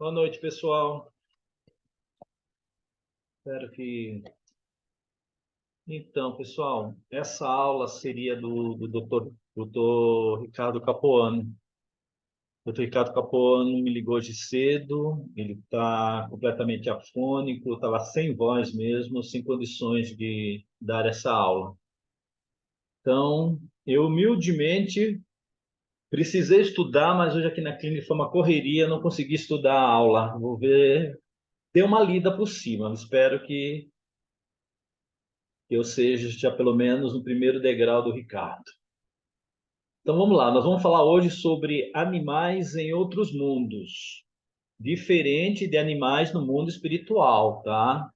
Boa noite, pessoal. Espero que. Então, pessoal, essa aula seria do doutor Ricardo Capuano. O doutor Ricardo Capuano me ligou hoje cedo, ele está completamente afônico, estava sem voz mesmo, sem condições de dar essa aula. Então, eu humildemente precisei estudar, mas hoje aqui na clínica foi uma correria, não consegui estudar a aula. Vou ver, ter uma lida por cima. Espero que eu seja já pelo menos no primeiro degrau do Ricardo. Então vamos lá, nós vamos falar hoje sobre animais em outros mundos, diferente de animais no mundo espiritual, tá?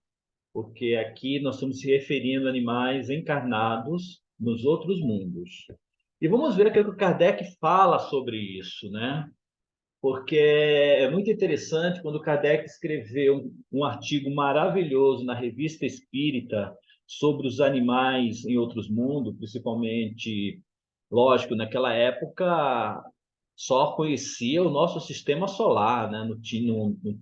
Porque aqui nós estamos se referindo a animais encarnados nos outros mundos. E vamos ver o que o Kardec fala sobre isso, né? Porque é muito interessante quando Kardec escreveu um artigo maravilhoso na Revista Espírita sobre os animais em outros mundos, principalmente, lógico, naquela época só conhecia o nosso sistema solar, né? Não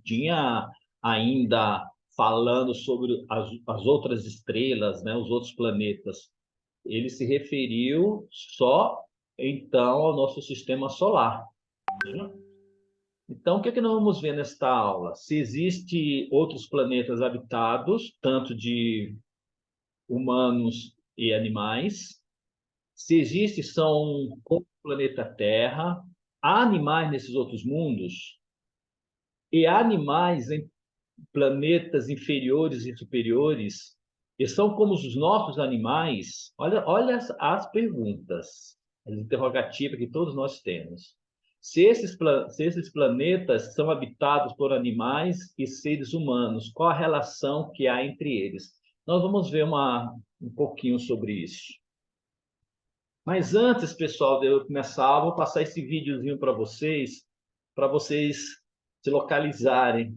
tinha ainda falando sobre as outras estrelas, né? Os outros planetas. Ele se referiu só então ao nosso sistema solar, né? Então, o que é que nós vamos ver nesta aula? Se existem outros planetas habitados, tanto de humanos e animais. Se existe, são como o planeta Terra. Há animais nesses outros mundos e há animais em planetas inferiores e superiores e são como os nossos animais. Olha as perguntas, as interrogativas que todos nós temos. Se esses planetas são habitados por animais e seres humanos, qual a relação que há entre eles? Nós vamos ver um pouquinho sobre isso. Mas antes, pessoal, de eu começar, eu vou passar esse videozinho para vocês se localizarem.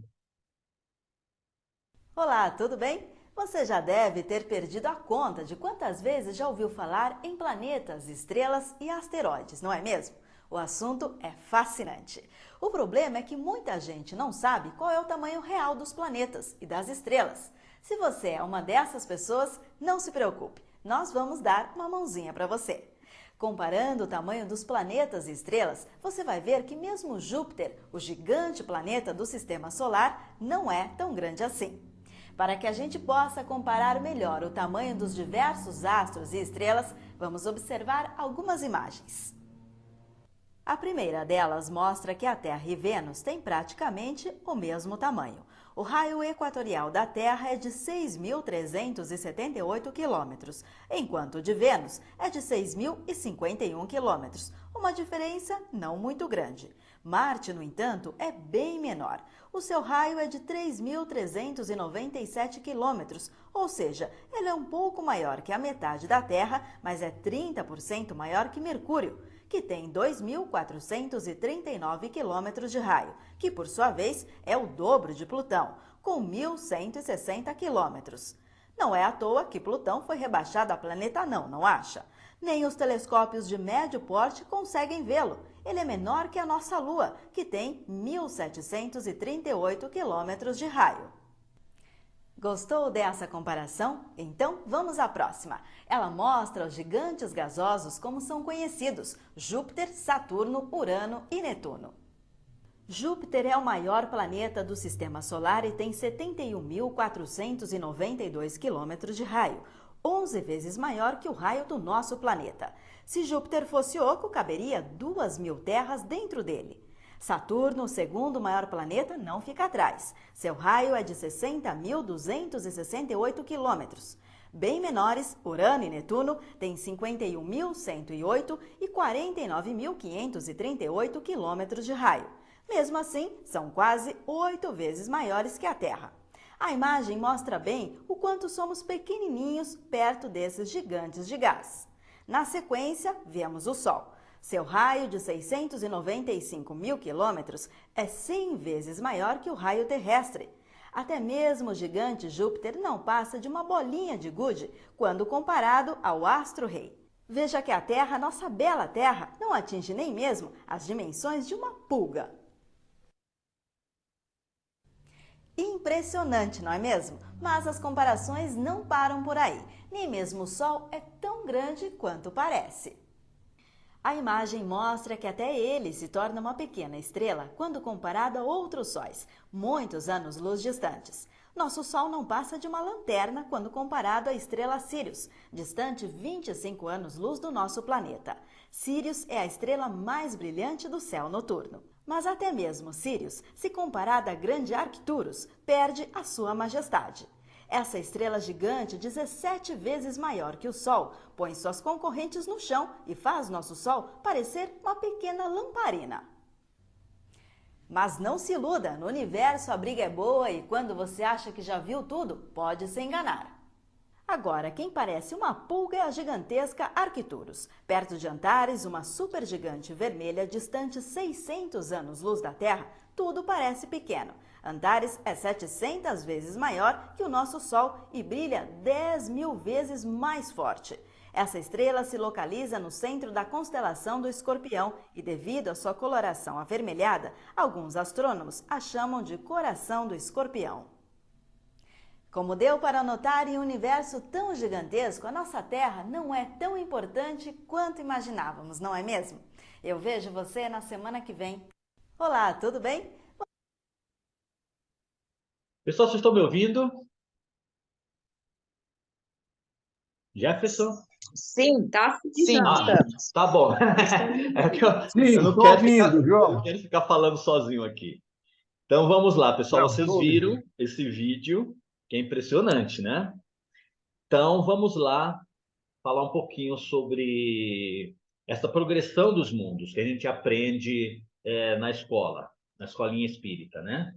Olá, tudo bem? Você já deve ter perdido a conta de quantas vezes já ouviu falar em planetas, estrelas e asteroides, não é mesmo? O assunto é fascinante. O problema é que muita gente não sabe qual é o tamanho real dos planetas e das estrelas. Se você é uma dessas pessoas, não se preocupe, nós vamos dar uma mãozinha para você. Comparando o tamanho dos planetas e estrelas, você vai ver que mesmo Júpiter, o gigante planeta do Sistema Solar, não é tão grande assim. Para que a gente possa comparar melhor o tamanho dos diversos astros e estrelas, vamos observar algumas imagens. A primeira delas mostra que a Terra e Vênus têm praticamente o mesmo tamanho. O raio equatorial da Terra é de 6.378 quilômetros, enquanto o de Vênus é de 6.051 quilômetros, uma diferença não muito grande. Marte, no entanto, é bem menor. O seu raio é de 3.397 quilômetros, ou seja, ele é um pouco maior que a metade da Terra, mas é 30% maior que Mercúrio, que tem 2.439 quilômetros de raio, que por sua vez é o dobro de Plutão, com 1.160 quilômetros. Não é à toa que Plutão foi rebaixado a planeta anão, não acha? Nem os telescópios de médio porte conseguem vê-lo. Ele é menor que a nossa Lua, que tem 1.738 quilômetros de raio. Gostou dessa comparação? Então vamos à próxima. Ela mostra os gigantes gasosos como são conhecidos: Júpiter, Saturno, Urano e Netuno. Júpiter é o maior planeta do Sistema Solar e tem 71.492 quilômetros de raio, 11 vezes maior que o raio do nosso planeta. Se Júpiter fosse oco, caberia 2.000 terras dentro dele. Saturno, o segundo maior planeta, não fica atrás. Seu raio é de 60.268 quilômetros. Bem menores, Urano e Netuno têm 51.108 e 49.538 quilômetros de raio. Mesmo assim, são quase 8 vezes maiores que a Terra. A imagem mostra bem o quanto somos pequenininhos perto desses gigantes de gás. Na sequência, vemos o Sol. Seu raio de 695 mil quilômetros é 100 vezes maior que o raio terrestre. Até mesmo o gigante Júpiter não passa de uma bolinha de gude quando comparado ao astro-rei. Veja que a Terra, nossa bela Terra, não atinge nem mesmo as dimensões de uma pulga. Impressionante, não é mesmo? Mas as comparações não param por aí. Nem mesmo o Sol é tão grande quanto parece. A imagem mostra que até ele se torna uma pequena estrela quando comparado a outros sóis, muitos anos-luz distantes. Nosso Sol não passa de uma lanterna quando comparado à estrela Sirius, distante 25 anos-luz do nosso planeta. Sirius é a estrela mais brilhante do céu noturno. Mas até mesmo Sirius, se comparada à grande Arcturus, perde a sua majestade. Essa estrela gigante, 17 vezes maior que o Sol, põe suas concorrentes no chão e faz nosso Sol parecer uma pequena lamparina. Mas não se iluda, no universo a briga é boa e quando você acha que já viu tudo, pode se enganar. Agora, quem parece uma pulga é a gigantesca Arcturus. Perto de Antares, uma supergigante vermelha distante 600 anos-luz da Terra, tudo parece pequeno. Antares é 700 vezes maior que o nosso Sol e brilha 10.000 vezes mais forte. Essa estrela se localiza no centro da constelação do Escorpião e, devido à sua coloração avermelhada, alguns astrônomos a chamam de Coração do Escorpião. Como deu para notar, em um universo tão gigantesco, a nossa Terra não é tão importante quanto imaginávamos, não é mesmo? Eu vejo você na semana que vem. Olá, tudo bem? Pessoal, vocês estão me ouvindo? Jefferson? Sim, tá? Sim, Tá bom. É que eu não tô quero ouvindo, eu João. não quero ficar falando sozinho aqui. Então vamos lá, pessoal. Não, Vocês tô viram ouvindo. esse vídeo, que é impressionante, né? Então vamos lá falar um pouquinho sobre essa progressão dos mundos que a gente aprende na escola, na escolinha espírita, né?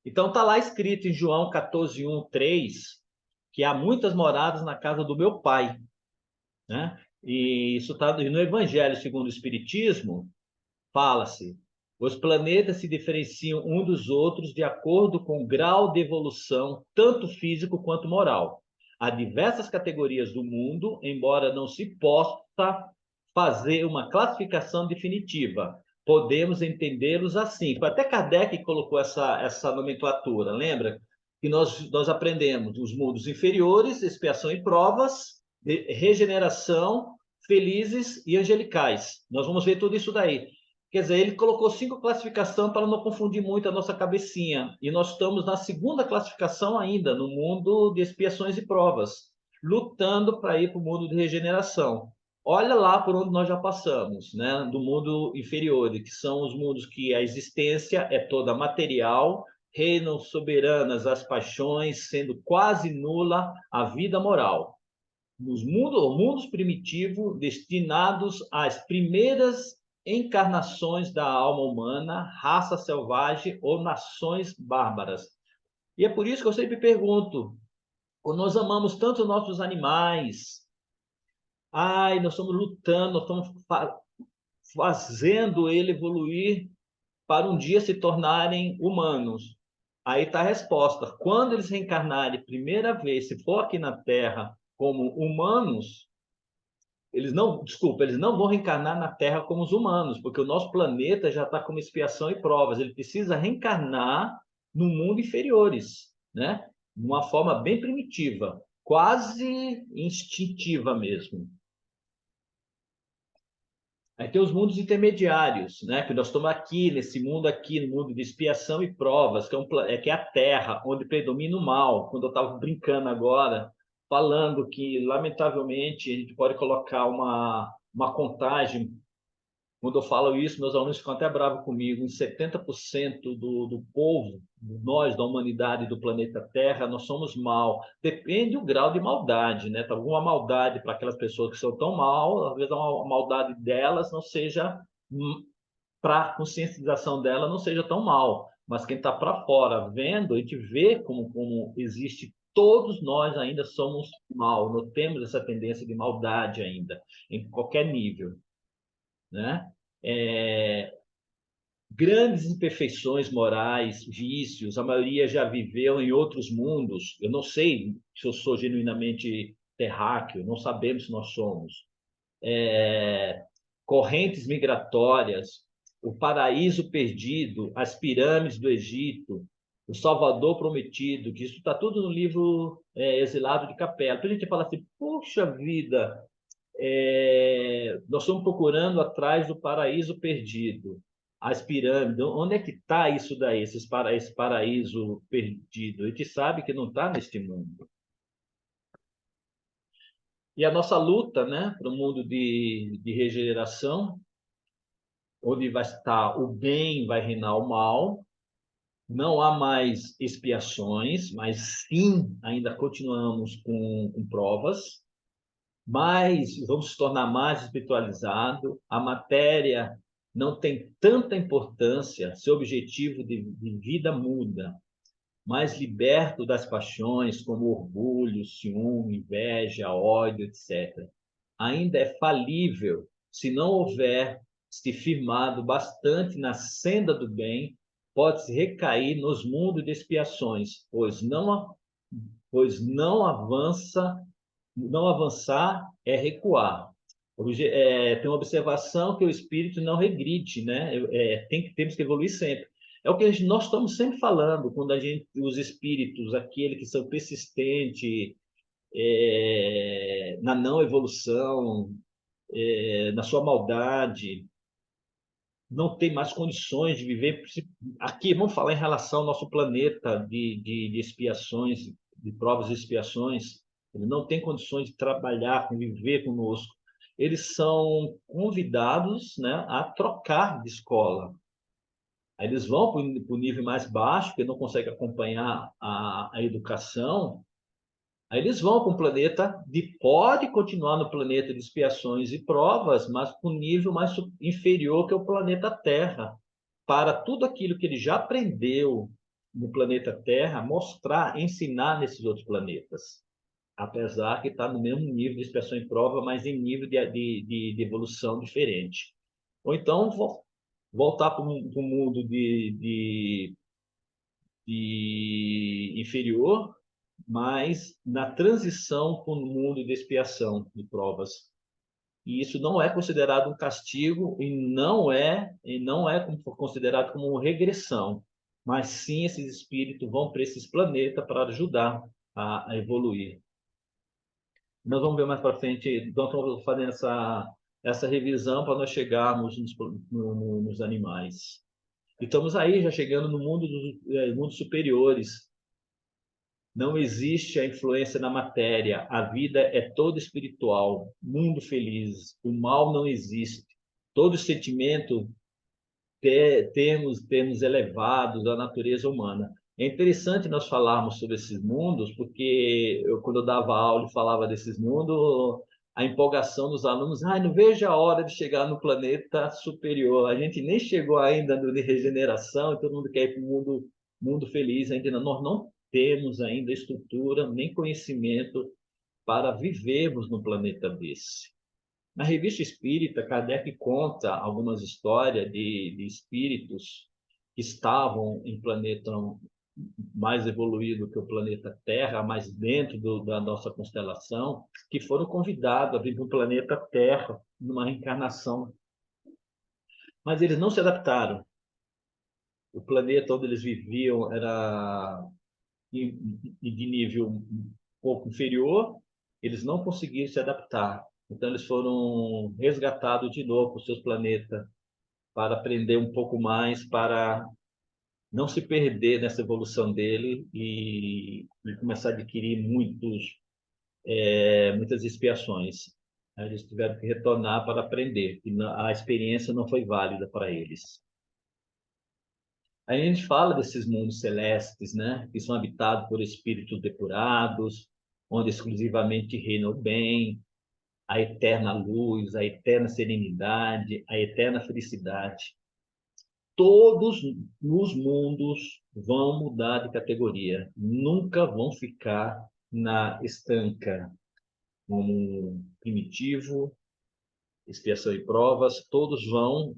Então tá lá escrito em João 14:1, 3, que há muitas moradas na casa do meu pai, né? E isso está no Evangelho segundo o Espiritismo, fala-se: os planetas se diferenciam um dos outros de acordo com o grau de evolução, tanto físico quanto moral. Há diversas categorias do mundo, embora não se possa fazer uma classificação definitiva. Podemos entendê-los assim. Foi até Kardec que colocou essa nomenclatura, lembra? Que nós aprendemos os mundos inferiores, expiação e provas, regeneração, felizes e angelicais. Nós vamos ver tudo isso daí. Quer dizer, ele colocou 5 classificações para não confundir muito a nossa cabecinha. E nós estamos na segunda classificação ainda, no mundo de expiações e provas, lutando para ir para o mundo de regeneração. Olha lá por onde nós já passamos, né? Do mundo inferior, que são os mundos que a existência é toda material, reinam soberanas as paixões, sendo quase nula a vida moral. Nos mundos primitivos, destinados às primeiras encarnações da alma humana, raça selvagem ou nações bárbaras. E é por isso que eu sempre pergunto: nós amamos tanto nossos animais, ai, nós estamos lutando, nós estamos fazendo ele evoluir para um dia se tornarem humanos. Aí está a resposta: quando eles reencarnarem primeira vez, se for aqui na Terra como humanos, eles não vão reencarnar na Terra como os humanos, porque o nosso planeta já está como expiação e provas. Ele precisa reencarnar no mundo inferiores, né? De uma forma bem primitiva, quase instintiva mesmo. Aí tem os mundos intermediários, né? Que nós estamos aqui, nesse mundo aqui, no mundo de expiação e provas, que é a Terra, onde predomina o mal. Quando eu estava brincando agora, falando que, lamentavelmente, a gente pode colocar uma contagem. Quando eu falo isso, meus alunos ficam até bravos comigo. Em 70% do povo, nós, da humanidade do planeta Terra, nós somos mal. Depende do grau de maldade, né? Tá alguma maldade para aquelas pessoas que são tão mal, às vezes a maldade delas não seja, para a conscientização dela, não seja tão mal. Mas quem está para fora vendo, a gente vê como existe. Todos nós ainda somos mal, nós temos essa tendência de maldade ainda, em qualquer nível, né? É, grandes imperfeições morais, vícios, a maioria já viveu em outros mundos. Eu não sei se eu sou genuinamente terráqueo, não sabemos se nós somos. Correntes migratórias, o paraíso perdido, as pirâmides do Egito, o Salvador Prometido, que isso está tudo no livro Exilado de Capela. Então a gente fala assim, puxa vida, nós estamos procurando atrás do paraíso perdido, as pirâmides. Onde é que está isso daí, esse paraíso perdido? A gente sabe que não está neste mundo. E a nossa luta, né, para o mundo de regeneração, onde vai estar o bem, vai reinar o mal, não há mais expiações, mas sim, ainda continuamos com provas, mas vamos se tornar mais espiritualizado. A matéria não tem tanta importância, seu objetivo de vida muda, mais liberto das paixões como orgulho, ciúme, inveja, ódio, etc. Ainda é falível se não houver se firmado bastante na senda do bem, pode-se recair nos mundos de expiações, pois não avança, não avançar é recuar. Tem uma observação que o espírito não regride, né? Temos que evoluir sempre. É o que nós estamos sempre falando quando os espíritos, aqueles que são persistentes na não evolução, na sua maldade, não tem mais condições de viver. Aqui, vamos falar em relação ao nosso planeta de expiações, de provas e expiações. Ele não tem condições de trabalhar, conviver conosco. Eles são convidados, né, a trocar de escola. Aí eles vão para o nível mais baixo, porque não conseguem acompanhar a educação. Aí eles vão para um planeta pode continuar no planeta de expiações e provas, mas com um nível mais inferior que o planeta Terra, para tudo aquilo que ele já aprendeu no planeta Terra, mostrar, ensinar nesses outros planetas. Apesar que está no mesmo nível de expiação e prova, mas em nível de evolução diferente. Ou então voltar para o mundo de inferior, mas na transição para o mundo de expiação, de provas. E isso não é considerado um castigo e não é considerado como uma regressão, mas sim esses espíritos vão para esses planetas para ajudar a evoluir. Nós vamos ver mais para frente, então estamos fazendo essa revisão para nós chegarmos nos animais. E estamos aí já chegando no mundo dos mundos superiores. Não existe a influência na matéria. A vida é toda espiritual. Mundo feliz. O mal não existe. Todo sentimento temos elevados da natureza humana. É interessante nós falarmos sobre esses mundos, porque quando eu dava aula e falava desses mundos, a empolgação dos alunos, não vejo a hora de chegar no planeta superior. A gente nem chegou ainda no de regeneração, e todo mundo quer ir para o mundo feliz. Ainda nós não temos ainda estrutura nem conhecimento para vivermos no planeta desse. Na Revista Espírita, Kardec conta algumas histórias de espíritos que estavam em planeta mais evoluído que o planeta Terra, mais dentro da nossa constelação, que foram convidados a vir para o planeta Terra numa reencarnação. Mas eles não se adaptaram. O planeta onde eles viviam era de nível um pouco inferior, eles não conseguiram se adaptar. Então, eles foram resgatados de novo para os seus planetas, para aprender um pouco mais, para não se perder nessa evolução dele e começar a adquirir muitas expiações. Eles tiveram que retornar para aprender, e a experiência não foi válida para eles. Aí a gente fala desses mundos celestes, né, que são habitados por espíritos depurados, onde exclusivamente reina o bem, a eterna luz, a eterna serenidade, a eterna felicidade. Todos os mundos vão mudar de categoria, nunca vão ficar na estanca, como primitivo, expiação e provas, todos vão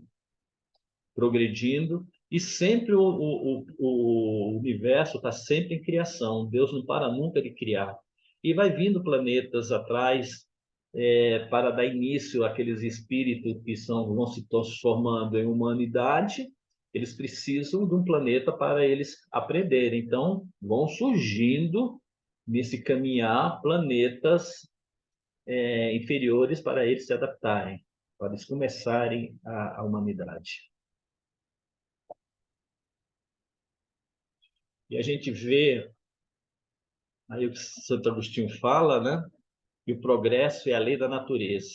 progredindo e sempre o universo está sempre em criação. Deus não para nunca de criar. E vai vindo planetas atrás para dar início àqueles espíritos que vão se transformando em humanidade. eles precisam de um planeta para eles aprenderem. Então, vão surgindo, nesse caminhar, planetas inferiores para eles se adaptarem, para eles começarem a humanidade. E a gente vê, aí o que Santo Agostinho fala, né? Que o progresso é a lei da natureza.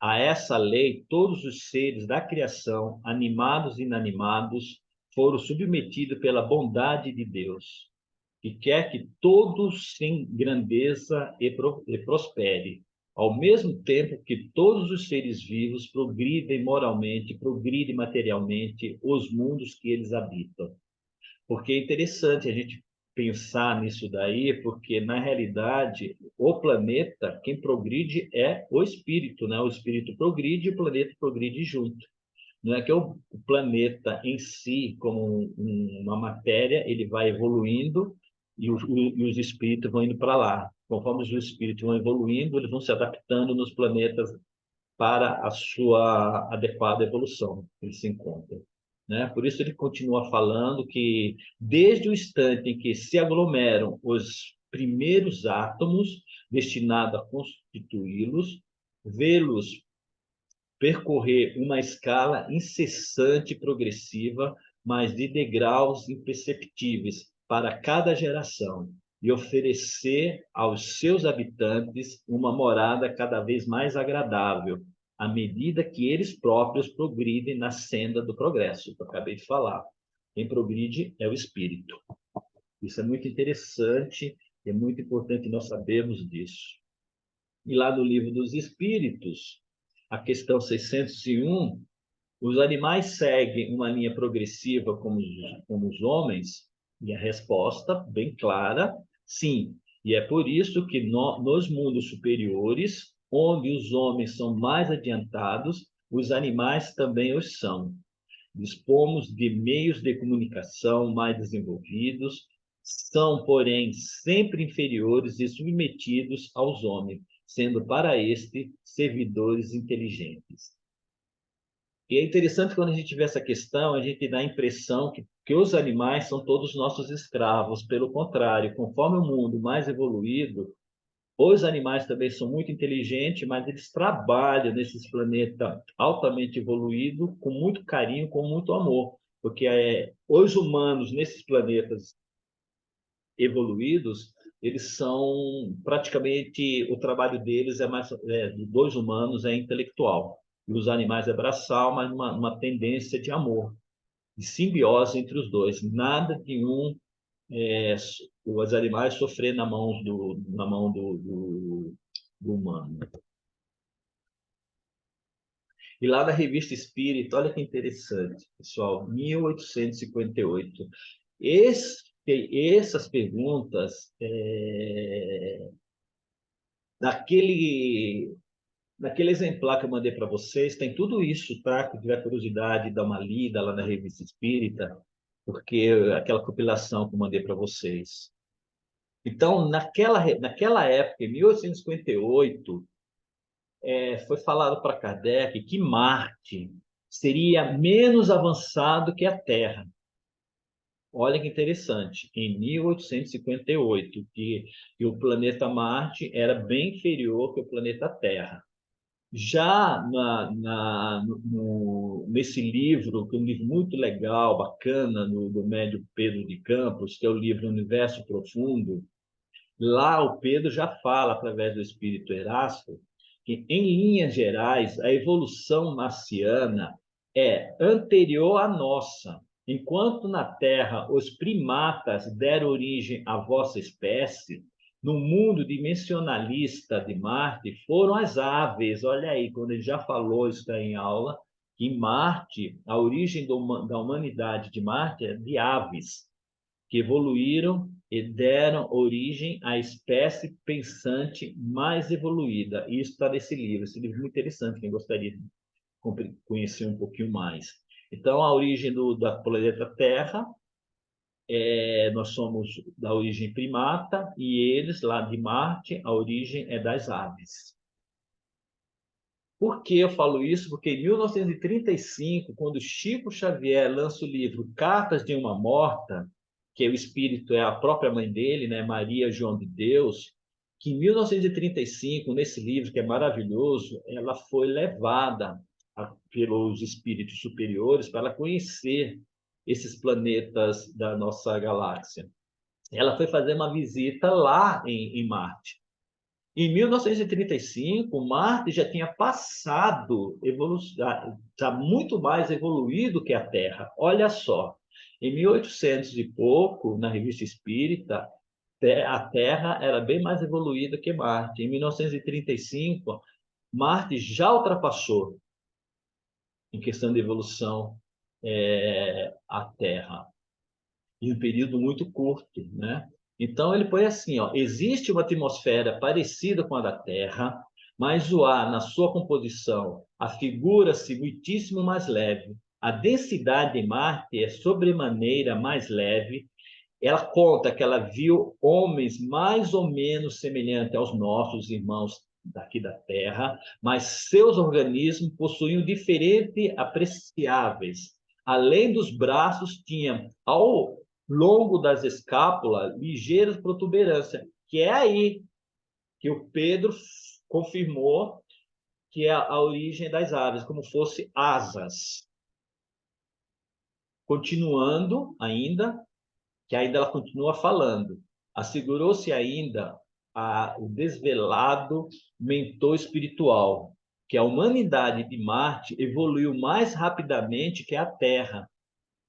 A essa lei, todos os seres da criação, animados e inanimados, foram submetidos pela bondade de Deus, que quer que todos se engrandeza e prospere, ao mesmo tempo que todos os seres vivos progridem moralmente, progridem materialmente os mundos que eles habitam. Porque é interessante a gente pensar nisso daí, porque na realidade o planeta, quem progride é o espírito, né? O espírito progride e o planeta progride junto. Não é que o planeta em si, como uma matéria, ele vai evoluindo e os espíritos vão indo para lá. Conforme os espíritos vão evoluindo, eles vão se adaptando nos planetas para a sua adequada evolução que eles se encontram. Né? Por isso ele continua falando que desde o instante em que se aglomeram os primeiros átomos destinados a constituí-los, vê-los percorrer uma escala incessante e progressiva, mas de degraus imperceptíveis para cada geração, e oferecer aos seus habitantes uma morada cada vez mais agradável, à medida que eles próprios progridem na senda do progresso, que eu acabei de falar. Quem progride é o espírito. Isso é muito interessante, é muito importante nós sabermos disso. E lá no Livro dos Espíritos, a questão 601, os animais seguem uma linha progressiva como os homens? E a resposta, bem clara, sim. E é por isso que nos mundos superiores, onde os homens são mais adiantados, os animais também os são. Dispomos de meios de comunicação mais desenvolvidos, são, porém, sempre inferiores e submetidos aos homens, sendo para este servidores inteligentes. E é interessante quando a gente vê essa questão, a gente dá a impressão que os animais são todos nossos escravos. Pelo contrário, conforme o mundo mais evoluído, os animais também são muito inteligentes, mas eles trabalham nesses planetas altamente evoluídos com muito carinho, com muito amor. Porque os humanos nesses planetas evoluídos, eles são praticamente, o trabalho deles é mais, dos humanos é intelectual. E os animais é braçal, mas uma tendência de amor, de simbiose entre os dois. Nada de é, os animais sofrer na mão do humano. E lá na Revista Espírita, olha que interessante, pessoal, 1858. Essas perguntas, naquele exemplar que eu mandei para vocês, tem tudo isso, tá? Se tiver curiosidade, dá uma lida lá na Revista Espírita, porque aquela compilação que eu mandei para vocês. Então, naquela época, em 1858, foi falado para Kardec que Marte seria menos avançado que a Terra. Olha que interessante, em 1858, que o planeta Marte era bem inferior que o planeta Terra. Já nesse livro, que é um livro muito legal, bacana, do médium Pedro de Campos, que é o livro Universo Profundo, lá o Pedro já fala, através do espírito Erasto, que, em linhas gerais, a evolução marciana é anterior à nossa. Enquanto na Terra os primatas deram origem à vossa espécie, no mundo dimensionalista de Marte foram as aves. Olha aí, quando ele já falou isso aí em aula, que em Marte, a origem da humanidade de Marte é de aves que evoluíram e deram origem à espécie pensante mais evoluída. Isso está nesse livro. Esse livro é muito interessante, quem gostaria de conhecer um pouquinho mais. Então, a origem da planeta Terra, nós somos da origem primata, e eles, lá de Marte, a origem é das aves. Por que eu falo isso? Porque em 1935, quando Chico Xavier lança o livro Cartas de uma Morta, que o espírito é a própria mãe dele, né, Maria João de Deus, que em 1935, nesse livro que é maravilhoso, ela foi levada pelos espíritos superiores para ela conhecer esses planetas da nossa galáxia. Ela foi fazer uma visita lá em Marte. Em 1935, Marte já tinha passado, está muito mais evoluído que a Terra. Olha só, em 1800 e pouco, na Revista Espírita, a Terra era bem mais evoluída que Marte. Em 1935, Marte já ultrapassou, em questão de evolução, a Terra em um período muito curto, né? Então ele põe assim, ó, existe uma atmosfera parecida com a da Terra, mas o ar, na sua composição, afigura-se muitíssimo mais leve. A densidade de Marte é sobremaneira mais leve. Ela conta que ela viu homens mais ou menos semelhantes aos nossos irmãos daqui da Terra, mas seus organismos possuíam diferentes apreciáveis. Além dos braços, tinha ao longo das escápulas ligeiras protuberâncias, que é aí que o Pedro confirmou que é a origem das aves, como fosse asas. Continuando ainda, que ainda ela continua falando. Assegurou-se ainda o desvelado mentor espiritual, que a humanidade de Marte evoluiu mais rapidamente que a Terra,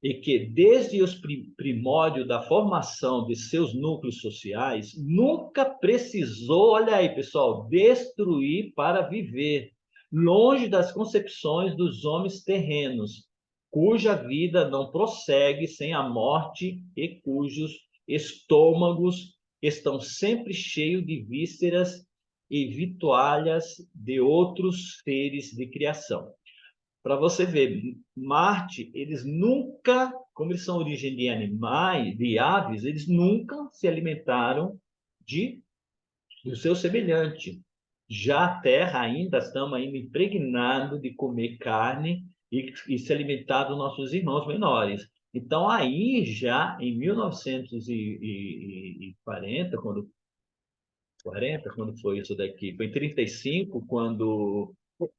e que, desde os primórdios da formação de seus núcleos sociais, nunca precisou, olha aí, pessoal, destruir para viver, longe das concepções dos homens terrenos, cuja vida não prossegue sem a morte e cujos estômagos estão sempre cheios de vísceras e vitualhas de outros seres de criação. Para você ver, Marte, eles nunca, como eles são origem de animais, de aves, eles nunca se alimentaram do seu semelhante. Já a Terra ainda estamos ainda impregnados de comer carne e se alimentar dos nossos irmãos menores. Então, aí já em 1940, quando foi isso daqui? Foi em 35, quando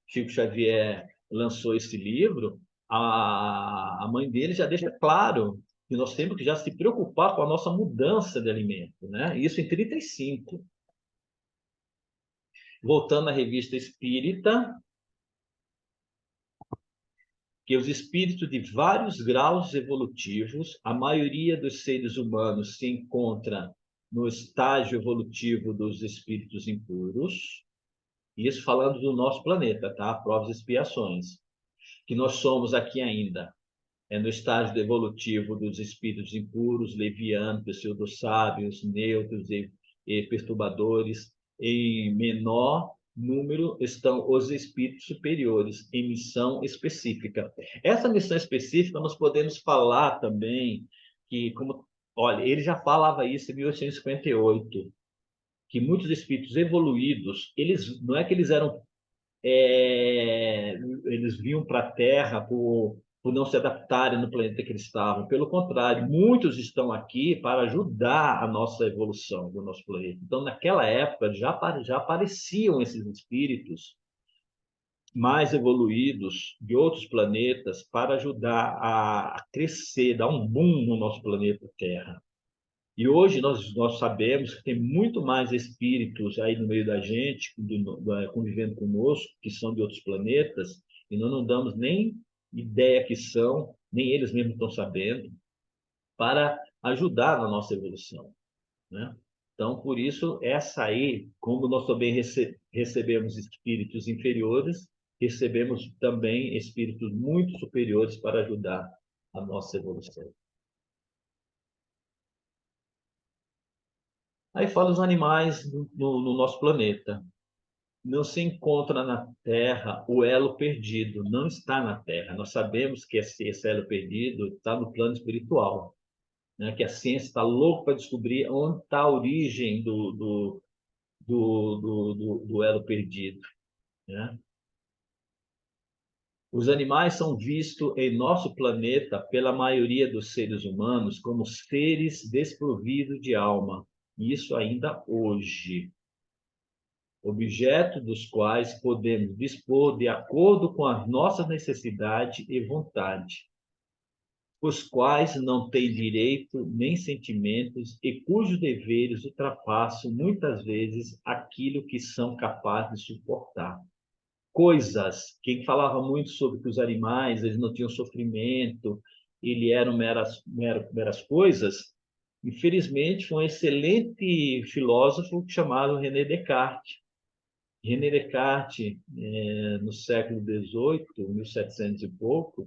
Chico Xavier lançou esse livro, a mãe dele já deixa claro que nós temos que já se preocupar com a nossa mudança de alimento, né? Isso em 35. Voltando à revista Espírita, que os espíritos de vários graus evolutivos, a maioria dos seres humanos se encontra no estágio evolutivo dos espíritos impuros, isso falando do nosso planeta, tá? Provas e expiações. Que nós somos aqui ainda no estágio evolutivo dos espíritos impuros, levianos, pseudo-sábios, neutros e perturbadores. Em menor número estão os espíritos superiores, em missão específica. Essa missão específica nós podemos falar também que, como, olha, ele já falava isso em 1858, que muitos espíritos evoluídos, eles não é que eles eram eles vinham para a Terra por não se adaptarem no planeta que eles estavam. Pelo contrário, muitos estão aqui para ajudar a nossa evolução do nosso planeta. Então, naquela época, já apareciam esses espíritos mais evoluídos de outros planetas para ajudar a crescer, dar um boom no nosso planeta Terra. E hoje nós sabemos que tem muito mais espíritos aí no meio da gente, convivendo conosco, que são de outros planetas, e nós não damos nem ideia que são, nem eles mesmos estão sabendo, para ajudar na nossa evolução, né? Então, por isso, essa aí, como nós também recebemos espíritos inferiores, recebemos também espíritos muito superiores para ajudar a nossa evolução. Aí fala os animais no nosso planeta. Não se encontra na Terra o elo perdido, não está na Terra. Nós sabemos que esse elo perdido está no plano espiritual, né? Que a ciência está louca para descobrir onde está a origem do elo perdido, né? Os animais são vistos em nosso planeta pela maioria dos seres humanos como seres desprovidos de alma. Isso ainda hoje. Objetos dos quais podemos dispor de acordo com as nossas necessidades e vontade, os quais não têm direito nem sentimentos e cujos deveres ultrapassam muitas vezes aquilo que são capazes de suportar. Coisas, quem falava muito sobre que os animais eles não tinham sofrimento, eles eram meras coisas, infelizmente foi um excelente filósofo chamado René Descartes. René Descartes, no século XVIII, 1700 e pouco,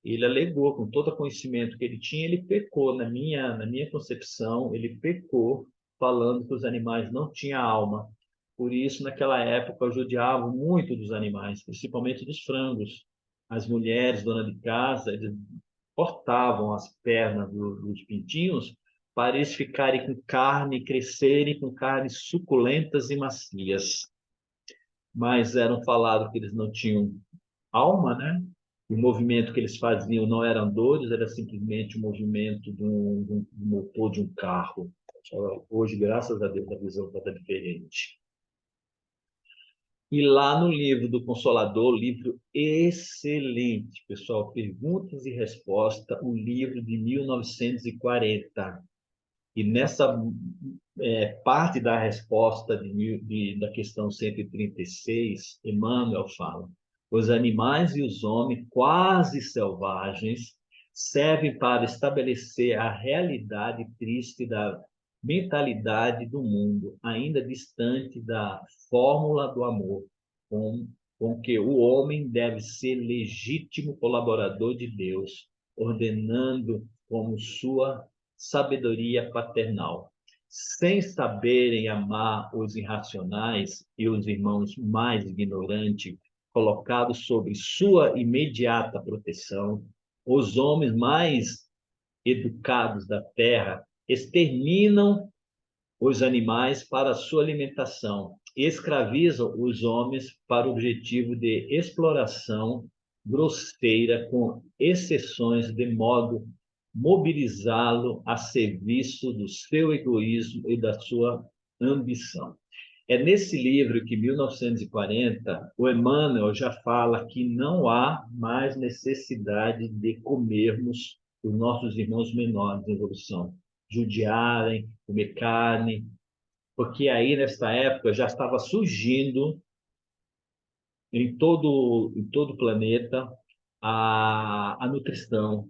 ele alegou, com todo o conhecimento que ele tinha, ele pecou, na minha concepção, ele pecou falando que os animais não tinham alma. Por isso, naquela época, eu judiava muito dos animais, principalmente dos frangos. As mulheres, dona de casa, eles cortavam as pernas dos pintinhos para eles ficarem com carne, crescerem com carnes suculentas e macias. Mas eram falados que eles não tinham alma, né? O movimento que eles faziam não eram dores, era simplesmente o movimento de um motor de um carro. Hoje, graças a Deus, a visão está diferente. E lá no livro do Consolador, livro excelente, pessoal, Perguntas e Respostas, o livro de 1940. E nessa parte da resposta da questão 136, Emmanuel fala: os animais e os homens quase selvagens servem para estabelecer a realidade triste da mentalidade do mundo, ainda distante da fórmula do amor, com, com que o homem deve ser legítimo colaborador de Deus, ordenando como sua sabedoria paternal. Sem saberem amar os irracionais e os irmãos mais ignorantes, colocados sob sua imediata proteção, os homens mais educados da terra exterminam os animais para sua alimentação, escravizam os homens para o objetivo de exploração grosseira, com exceções, de modo mobilizá-lo a serviço do seu egoísmo e da sua ambição. É nesse livro que, em 1940, o Emmanuel já fala que não há mais necessidade de comermos os nossos irmãos menores em evolução, judiarem, comer carne, porque aí, nesta época, já estava surgindo em todo o planeta a nutrição,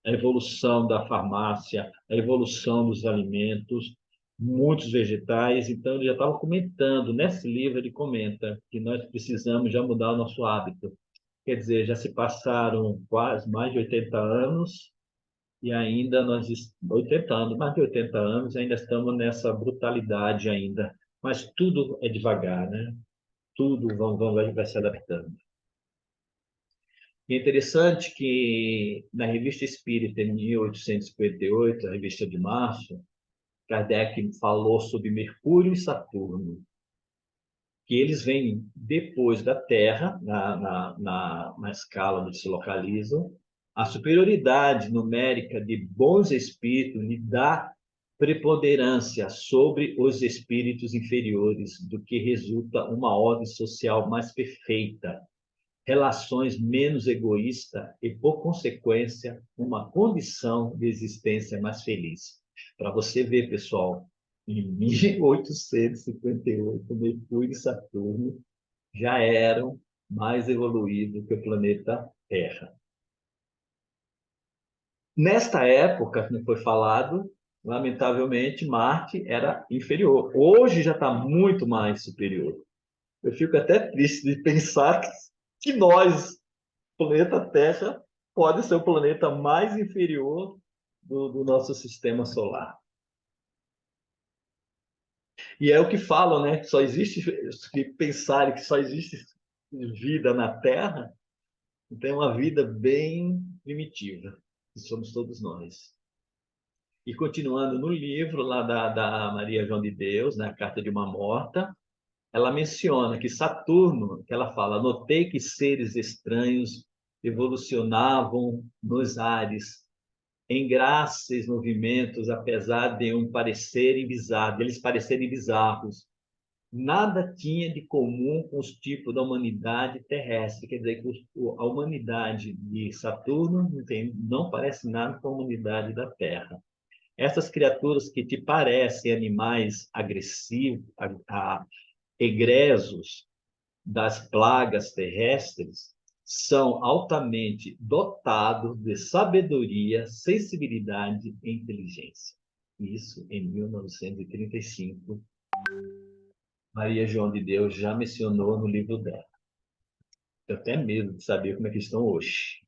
a evolução da farmácia, a evolução dos alimentos, muitos vegetais. Então, ele já estava comentando, nesse livro ele comenta que nós precisamos já mudar o nosso hábito. Quer dizer, já se passaram quase mais de 80 anos e ainda 80 anos, mais de 80 anos, ainda estamos nessa brutalidade ainda. Mas tudo é devagar, né? Tudo vai se adaptando. E é interessante que na Revista Espírita, em 1858, a revista de março, Kardec falou sobre Mercúrio e Saturno, que eles vêm depois da Terra, na escala onde se localizam. A superioridade numérica de bons espíritos lhe dá preponderância sobre os espíritos inferiores, do que resulta uma ordem social mais perfeita, relações menos egoístas e, por consequência, uma condição de existência mais feliz. Para você ver, pessoal, em 1858, Mercúrio e Saturno já eram mais evoluídos que o planeta Terra. Nesta época, como foi falado, lamentavelmente, Marte era inferior. Hoje já está muito mais superior. Eu fico até triste de pensar que nós, planeta Terra, pode ser o planeta mais inferior do nosso sistema solar. E é o que falam, né? Só existe, se pensarem que só existe vida na Terra, então é uma vida bem primitiva, que somos todos nós. E continuando no livro lá da Maria João de Deus, na Carta de uma Morta, ela menciona que Saturno, que ela fala: notei que seres estranhos evolucionavam nos ares, em graças movimentos, apesar de eles parecerem bizarros. Nada tinha de comum com os tipos da humanidade terrestre, quer dizer, que a humanidade de Saturno não parece nada com a humanidade da Terra. Essas criaturas que te parecem animais agressivos, egresos das plagas terrestres, são altamente dotados de sabedoria, sensibilidade e inteligência. Isso em 1935, Maria João de Deus já mencionou no livro dela. Eu até medo de saber como é que estão hoje.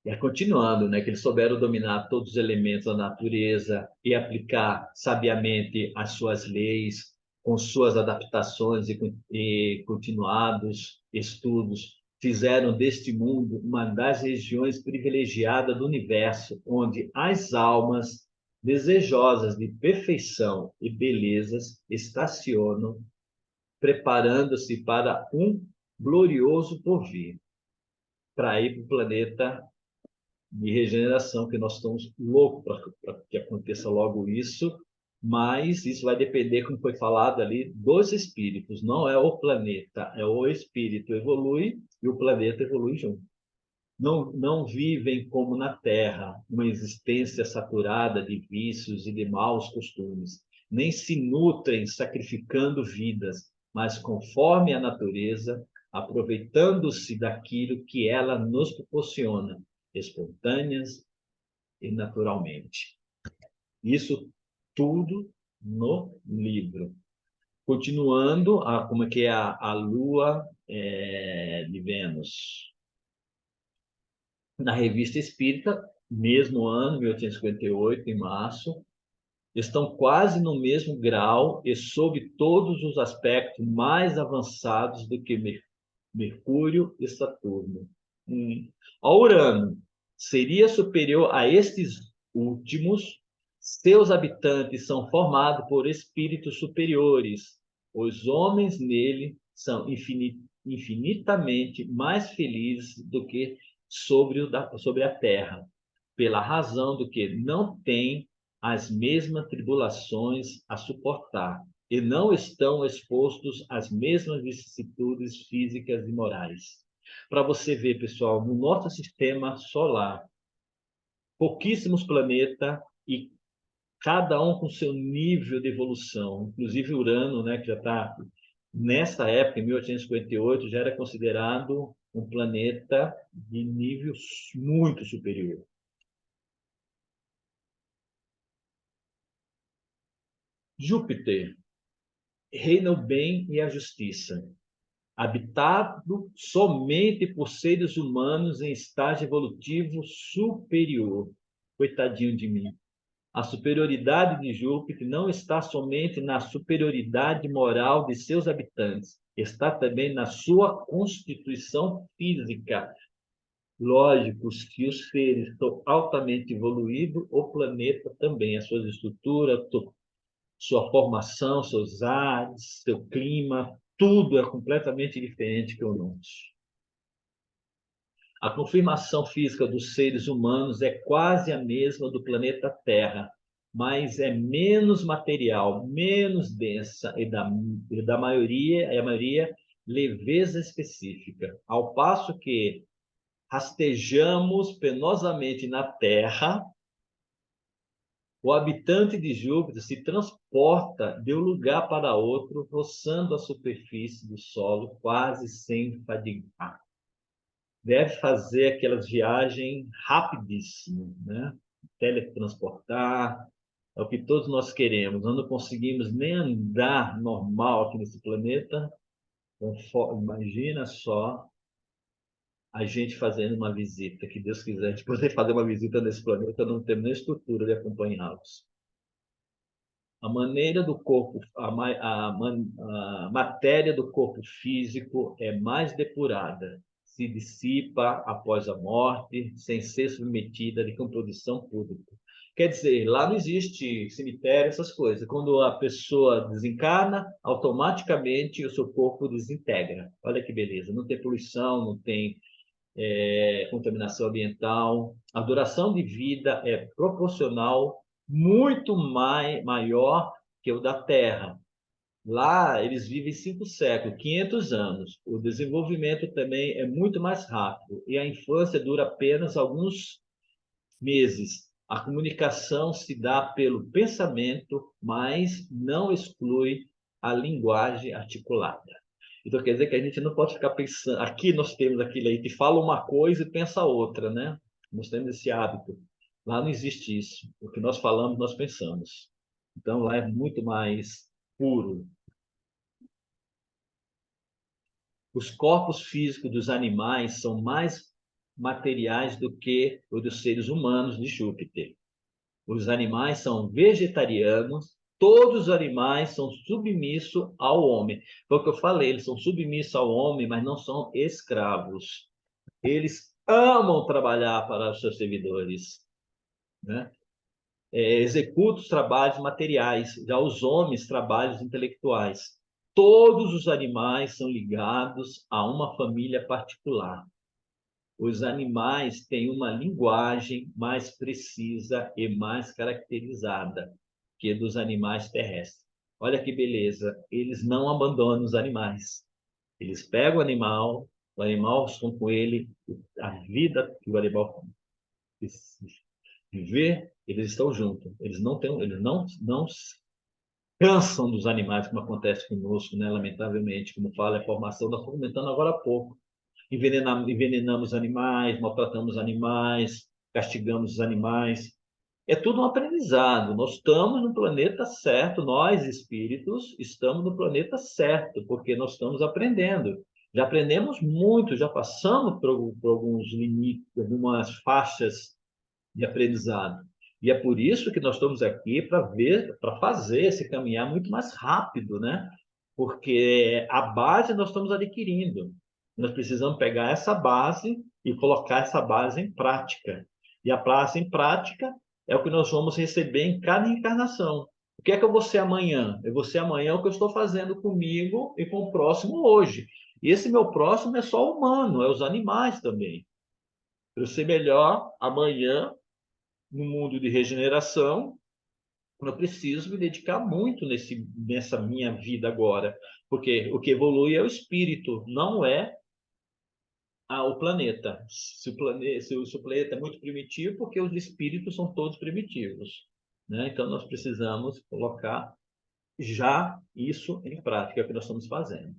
E continuando, né, que eles souberam dominar todos os elementos da natureza e aplicar sabiamente as suas leis, com suas adaptações e continuados estudos, fizeram deste mundo uma das regiões privilegiadas do universo, onde as almas desejosas de perfeição e belezas estacionam, preparando-se para um glorioso porvir, para ir para o planeta de regeneração, que nós estamos loucos para que aconteça logo isso, mas isso vai depender, como foi falado ali, dos espíritos, não é o planeta, é o espírito evolui e o planeta evolui junto. Não vivem como na Terra, uma existência saturada de vícios e de maus costumes, nem se nutrem sacrificando vidas, mas conforme a natureza, aproveitando-se daquilo que ela nos proporciona, espontâneas e naturalmente. Isso tudo no livro. Continuando, como é que é a Lua de Vênus. Na Revista Espírita, mesmo ano, 1858, em março, estão quase no mesmo grau e sob todos os aspectos mais avançados do que Mercúrio e Saturno. A Urano seria superior a estes últimos. Seus habitantes são formados por espíritos superiores. Os homens nele são infinitamente mais felizes do que sobre a terra, pela razão do que não têm as mesmas tribulações a suportar e não estão expostos às mesmas vicissitudes físicas e morais. Para você ver, pessoal, no nosso sistema solar, pouquíssimos planetas e cada um com seu nível de evolução. Inclusive Urano, né, que já está nessa época, em 1858, já era considerado um planeta de nível muito superior. Júpiter reina o bem e a justiça, habitado somente por seres humanos em estágio evolutivo superior. Coitadinho de mim. A superioridade de Júpiter não está somente na superioridade moral de seus habitantes, está também na sua constituição física. Lógico que os seres estão altamente evoluídos, o planeta também, as suas estruturas, sua formação, seus ares, seu clima, tudo é completamente diferente que o nosso. A confirmação física dos seres humanos é quase a mesma do planeta Terra, mas é menos material, menos densa e da maioria leveza específica. Ao passo que rastejamos penosamente na Terra, o habitante de Júpiter se transporta de um lugar para outro, roçando a superfície do solo quase sem fadigar. Deve fazer aquelas viagens rapidíssimas, né? Teletransportar, é o que todos nós queremos. Nós não conseguimos nem andar normal aqui nesse planeta. Imagina só a gente fazendo uma visita, que Deus quiser, a gente poder fazer uma visita nesse planeta, não temos nem estrutura de acompanhá-los. A maneira do corpo, a matéria do corpo físico é mais depurada, se dissipa após a morte, sem ser submetida à decomposição pública. Quer dizer, lá não existe cemitério, essas coisas. Quando a pessoa desencarna, automaticamente o seu corpo desintegra. Olha que beleza. Não tem poluição, não tem contaminação ambiental. A duração de vida é proporcional, muito maior que o da Terra. Lá eles vivem 5 séculos, 500 anos. O desenvolvimento também é muito mais rápido e a infância dura apenas alguns meses. A comunicação se dá pelo pensamento, mas não exclui a linguagem articulada. Então quer dizer que a gente não pode ficar pensando. Aqui nós temos aquilo aí que fala uma coisa e pensa outra, né? Nós temos esse hábito. Lá não existe isso. O que nós falamos, nós pensamos. Então lá é muito mais puro. Os corpos físicos dos animais são mais materiais do que os dos seres humanos de Júpiter. Os animais são vegetarianos, todos os animais são submissos ao homem. Foi o que eu falei, eles são submissos ao homem, mas não são escravos. Eles amam trabalhar para os seus servidores, né? Executam os trabalhos materiais, já os homens, trabalhos intelectuais. Todos os animais são ligados a uma família particular. Os animais têm uma linguagem mais precisa e mais caracterizada que a dos animais terrestres. Olha que beleza, eles não abandonam os animais. Eles pegam o animal estão com ele, a vida que o animal viver, eles estão juntos. Eles não cansam dos animais, como acontece conosco, né? Lamentavelmente, como fala a formação, nós estamos comentando agora há pouco. Envenenamos animais, maltratamos animais, castigamos os animais. É tudo um aprendizado. Nós estamos no planeta certo, nós espíritos estamos no planeta certo, porque nós estamos aprendendo. Já aprendemos muito, já passamos por alguns limites, algumas faixas de aprendizado. E é por isso que nós estamos aqui para ver, para fazer esse caminhar muito mais rápido, né? Porque a base nós estamos adquirindo. Nós precisamos pegar essa base e colocar essa base em prática. E a base em prática é o que nós vamos receber em cada encarnação. O que é que eu vou ser amanhã? Eu vou ser amanhã o que eu estou fazendo comigo e com o próximo hoje. E esse meu próximo não é só humano, é os animais também. Para eu ser melhor amanhã, no mundo de regeneração, eu preciso me dedicar muito nessa minha vida agora, porque o que evolui é o espírito, não é o planeta. Se o planeta é muito primitivo, porque os espíritos são todos primitivos, né? Então nós precisamos colocar já isso em prática, é o que nós estamos fazendo.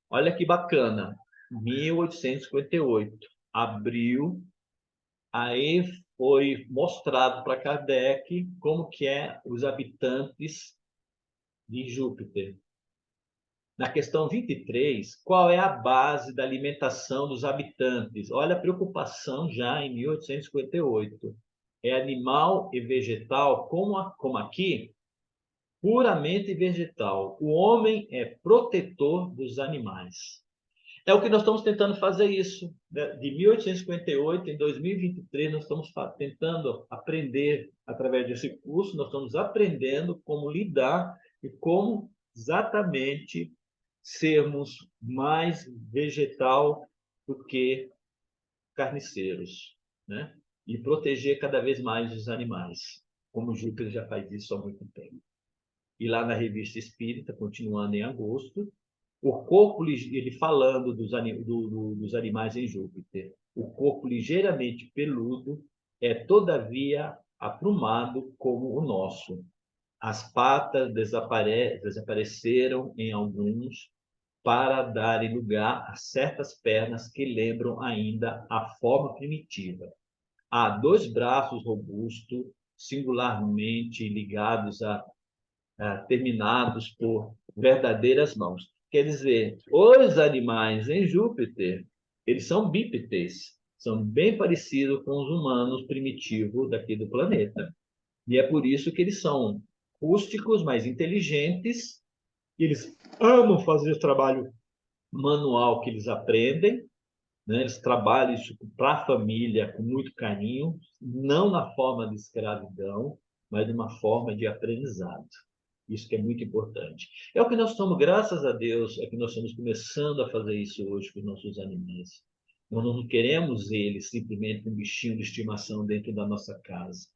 Olha que bacana, 1858, abril. Aí foi mostrado para Kardec como que é os habitantes de Júpiter. Na questão 23, qual é a base da alimentação dos habitantes? Olha a preocupação já em 1858. É animal e vegetal, como aqui, puramente vegetal. O homem é protetor dos animais. É o que nós estamos tentando fazer isso. De 1858 em 2023, nós estamos tentando aprender, através desse curso, nós estamos aprendendo como lidar e como exatamente sermos mais vegetal do que carniceiros, né? E proteger cada vez mais os animais, como o Júpiter já faz isso há muito tempo. E lá na Revista Espírita, continuando em agosto, o corpo, ele falando dos animais em Júpiter, o corpo ligeiramente peludo é, todavia, aprumado como o nosso. As patas desapareceram em alguns para darem lugar a certas pernas que lembram ainda a forma primitiva. Há 2 braços robustos, singularmente ligados terminados por verdadeiras mãos. Quer dizer, os animais em Júpiter, eles são bípedes, são bem parecidos com os humanos primitivos daqui do planeta. E é por isso que eles são rústicos, mais inteligentes, eles amam fazer o trabalho manual que eles aprendem, né? Eles trabalham isso para a família com muito carinho, não na forma de escravidão, mas de uma forma de aprendizado. Isso que é muito importante. É o que nós estamos, graças a Deus, é que nós estamos começando a fazer isso hoje com os nossos animais. Nós não queremos eles simplesmente um bichinho de estimação dentro da nossa casa.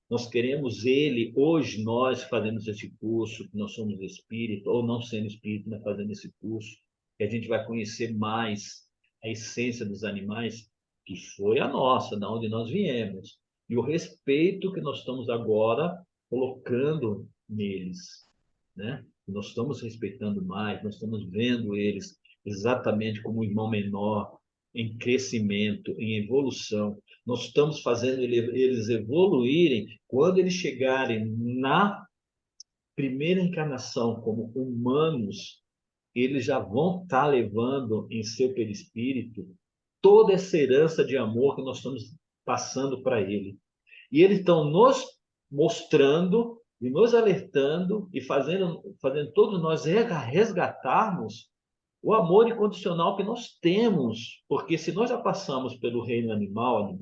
Nós queremos ele, hoje nós fazemos esse curso, que nós somos espírito, ou não sendo espírito, mas fazendo esse curso, que a gente vai conhecer mais a essência dos animais, que foi a nossa, da onde nós viemos, e o respeito que nós estamos agora colocando neles, né? Nós estamos respeitando mais, nós estamos vendo eles exatamente como um irmão menor, em crescimento, em evolução. Nós estamos fazendo eles evoluírem quando eles chegarem na primeira encarnação como humanos, eles já vão estar levando em seu perispírito toda essa herança de amor que nós estamos passando para ele. E eles estão nos mostrando e nos alertando e fazendo todos nós resgatarmos o amor incondicional que nós temos, porque se nós já passamos pelo reino animal,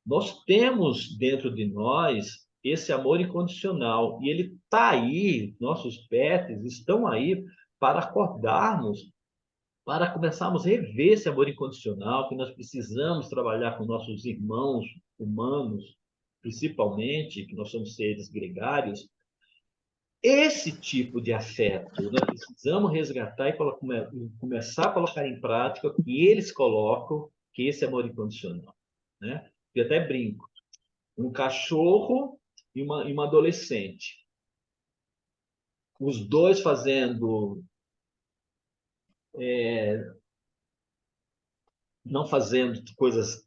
nós temos dentro de nós esse amor incondicional e ele está aí, nossos pets estão aí para acordarmos, para começarmos a rever esse amor incondicional que nós precisamos trabalhar com nossos irmãos humanos, principalmente, que nós somos seres gregários, esse tipo de afeto, nós precisamos resgatar e começar a colocar em prática o que eles colocam, que esse amor incondicional. Né? Eu até brinco. Um cachorro e uma adolescente. Os dois fazendo... não fazendo coisas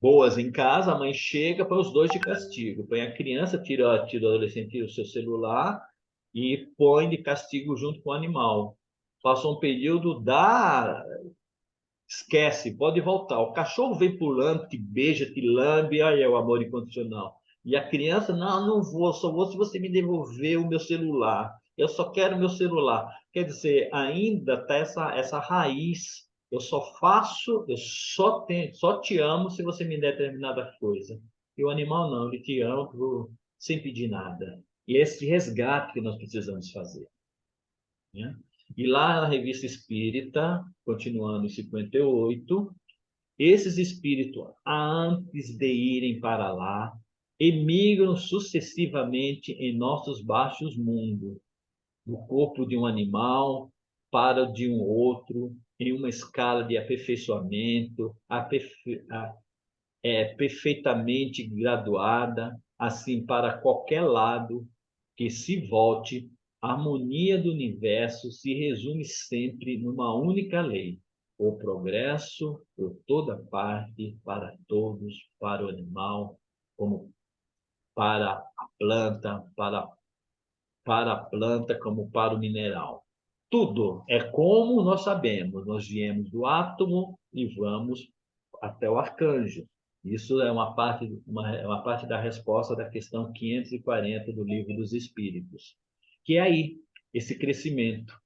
boas em casa, a mãe chega para os dois de castigo. Põe a criança, tira o adolescente, tira o seu celular e põe de castigo junto com o animal. Passa um período, esquece, pode voltar. O cachorro vem pulando, te beija, te lambe, aí é o amor incondicional. E a criança, não, não vou, só vou se você me devolver o meu celular. Eu só quero o meu celular. Quer dizer, ainda está essa raiz. Eu só te amo se você me der determinada coisa. E o animal não, ele te ama sem pedir nada. E é esse resgate que nós precisamos fazer. Né? E lá na Revista Espírita, continuando em 58, esses espíritos, antes de irem para lá, emigram sucessivamente em nossos baixos mundos, do corpo de um animal para o de um outro, em uma escala de aperfeiçoamento, perfeitamente graduada, assim para qualquer lado que se volte, a harmonia do universo se resume sempre numa única lei: o progresso por toda parte, para todos, para o animal, como para a planta, para a planta como para o mineral. Tudo é como nós sabemos, nós viemos do átomo e vamos até o arcanjo. Isso é uma parte da resposta da questão 540 do Livro dos Espíritos, que é aí esse crescimento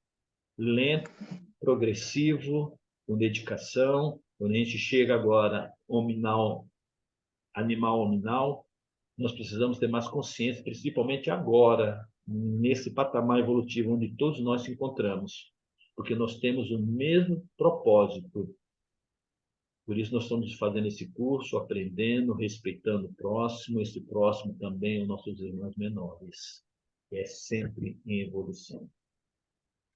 lento, progressivo, com dedicação. Quando a gente chega agora hominal, animal hominal, nós precisamos ter mais consciência, principalmente agora, nesse patamar evolutivo onde todos nós se encontramos, porque nós temos o mesmo propósito. Por isso nós estamos fazendo esse curso, aprendendo, respeitando o próximo, esse próximo também os nossos irmãos menores, que é sempre em evolução.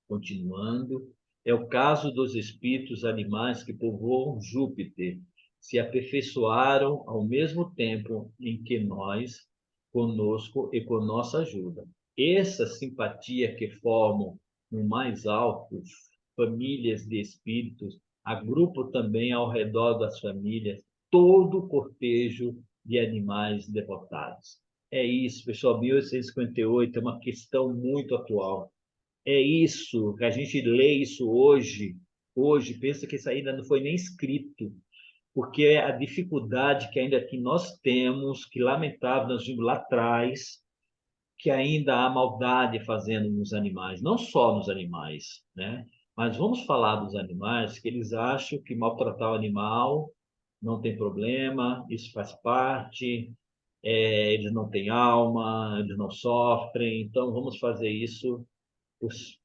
Continuando, é o caso dos espíritos animais que povoam Júpiter, se aperfeiçoaram ao mesmo tempo em que nós, conosco e com nossa ajuda. Essa simpatia que formam no mais alto famílias de espíritos, agrupa também ao redor das famílias todo o cortejo de animais devotados. É isso, pessoal, 1858 é uma questão muito atual. É isso, que a gente lê isso hoje, pensa que isso ainda não foi nem escrito, porque é a dificuldade que ainda que nós temos, que lamentável nós vimos lá atrás, que ainda há maldade fazendo nos animais, não só nos animais, né? Mas vamos falar dos animais, que eles acham que maltratar o animal não tem problema, isso faz parte, eles não têm alma, eles não sofrem, então vamos fazer isso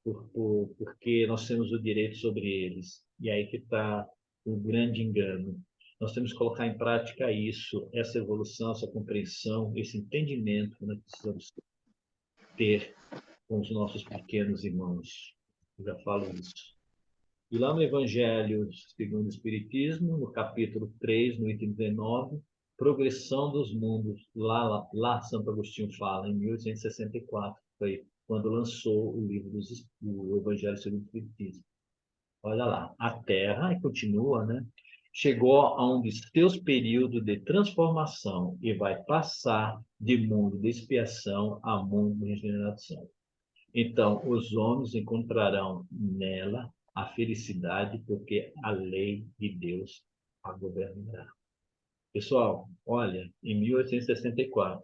porque nós temos o direito sobre eles. E aí que está o grande engano. Nós temos que colocar em prática isso, essa evolução, essa compreensão, esse entendimento que nós precisamos ter com os nossos pequenos irmãos. Eu já falo isso. E lá no Evangelho segundo o Espiritismo, no capítulo 3, no item 19, progressão dos mundos, lá Santo Agostinho fala, em 1864, foi quando lançou o livro do Evangelho segundo o Espiritismo. Olha lá, a Terra, e continua, né? Chegou a um dos seus períodos de transformação e vai passar de mundo de expiação a mundo de regeneração. Então, os homens encontrarão nela a felicidade, porque a lei de Deus a governará. Pessoal, olha, em 1864,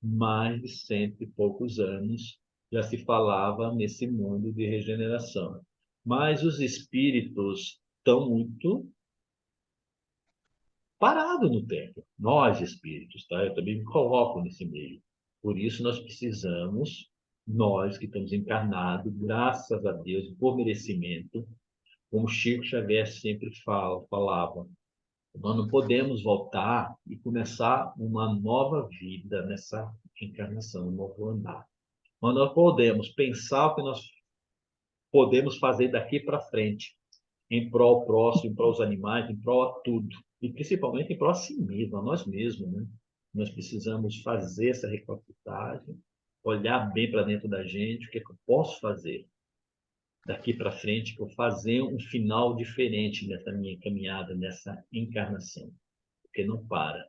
mais de cento e poucos anos, já se falava nesse mundo de regeneração. Mas os espíritos estão muito parados no tempo. Nós, espíritos, tá? Eu também me coloco nesse meio. Por isso, nós precisamos, nós que estamos encarnados, graças a Deus, por merecimento, como Chico Xavier sempre falava, nós não podemos voltar e começar uma nova vida nessa encarnação, um novo andar. Mas nós podemos pensar o que nós podemos fazer daqui para frente, em prol ao próximo, em prol aos animais, em prol a tudo. E principalmente em prol a si mesmo, a nós mesmos, né? Nós precisamos fazer essa recapitagem, olhar bem para dentro da gente, o que é que eu posso fazer daqui para frente, para fazer um final diferente nessa minha caminhada, nessa encarnação. Porque não para.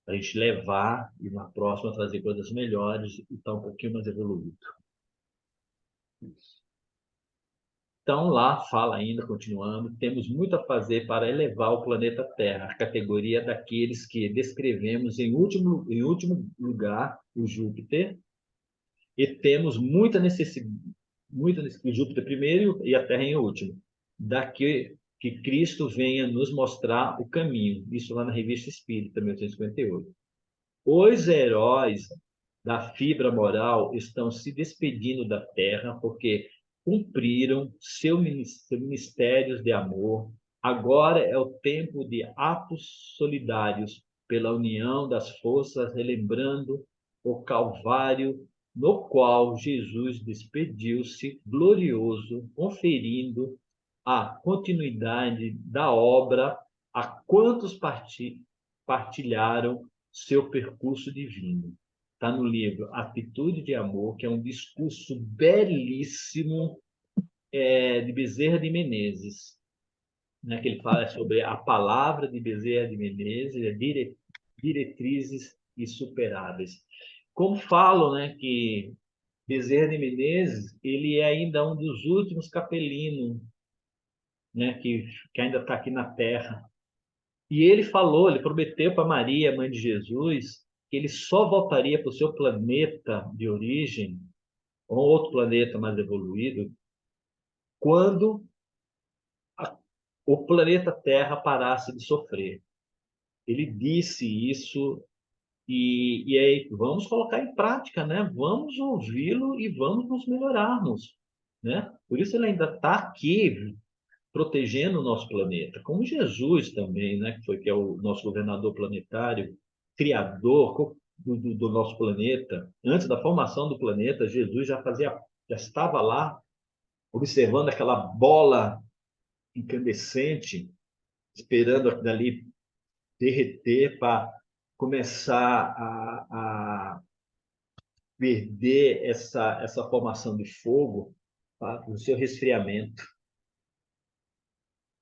A gente levar e na próxima trazer coisas melhores e estar um pouquinho mais evoluído. Então, lá fala ainda, continuando, temos muito a fazer para elevar o planeta Terra à categoria daqueles que descrevemos em último lugar, o Júpiter, e temos muita necessidade, Júpiter primeiro e a Terra em último, daqui que Cristo venha nos mostrar o caminho. Isso lá na Revista Espírita, 1858. Os heróis da fibra moral estão se despedindo da Terra porque cumpriram seus ministérios de amor. Agora é o tempo de atos solidários pela união das forças, relembrando o Calvário, no qual Jesus despediu-se glorioso, conferindo a continuidade da obra a quantos partilharam seu percurso divino. Está no livro Atitude de Amor, que é um discurso belíssimo de Bezerra de Menezes, né, que ele fala sobre a palavra de Bezerra de Menezes, diretrizes insuperáveis. Como falo, né, que Bezerra de Menezes ele é ainda um dos últimos capelinos, né, que ainda está aqui na Terra. E ele falou, ele prometeu para Maria, mãe de Jesus, que ele só voltaria para o seu planeta de origem, ou outro planeta mais evoluído, quando o planeta Terra parasse de sofrer. Ele disse isso e aí vamos colocar em prática, né? Vamos ouvi-lo e vamos nos melhorarmos, né? Por isso ele ainda está aqui protegendo o nosso planeta, como Jesus também, né? Que é o nosso governador planetário, criador do nosso planeta. Antes da formação do planeta, Jesus já estava lá observando aquela bola incandescente, esperando aquilo ali derreter para começar a perder essa formação de fogo, tá? No seu resfriamento.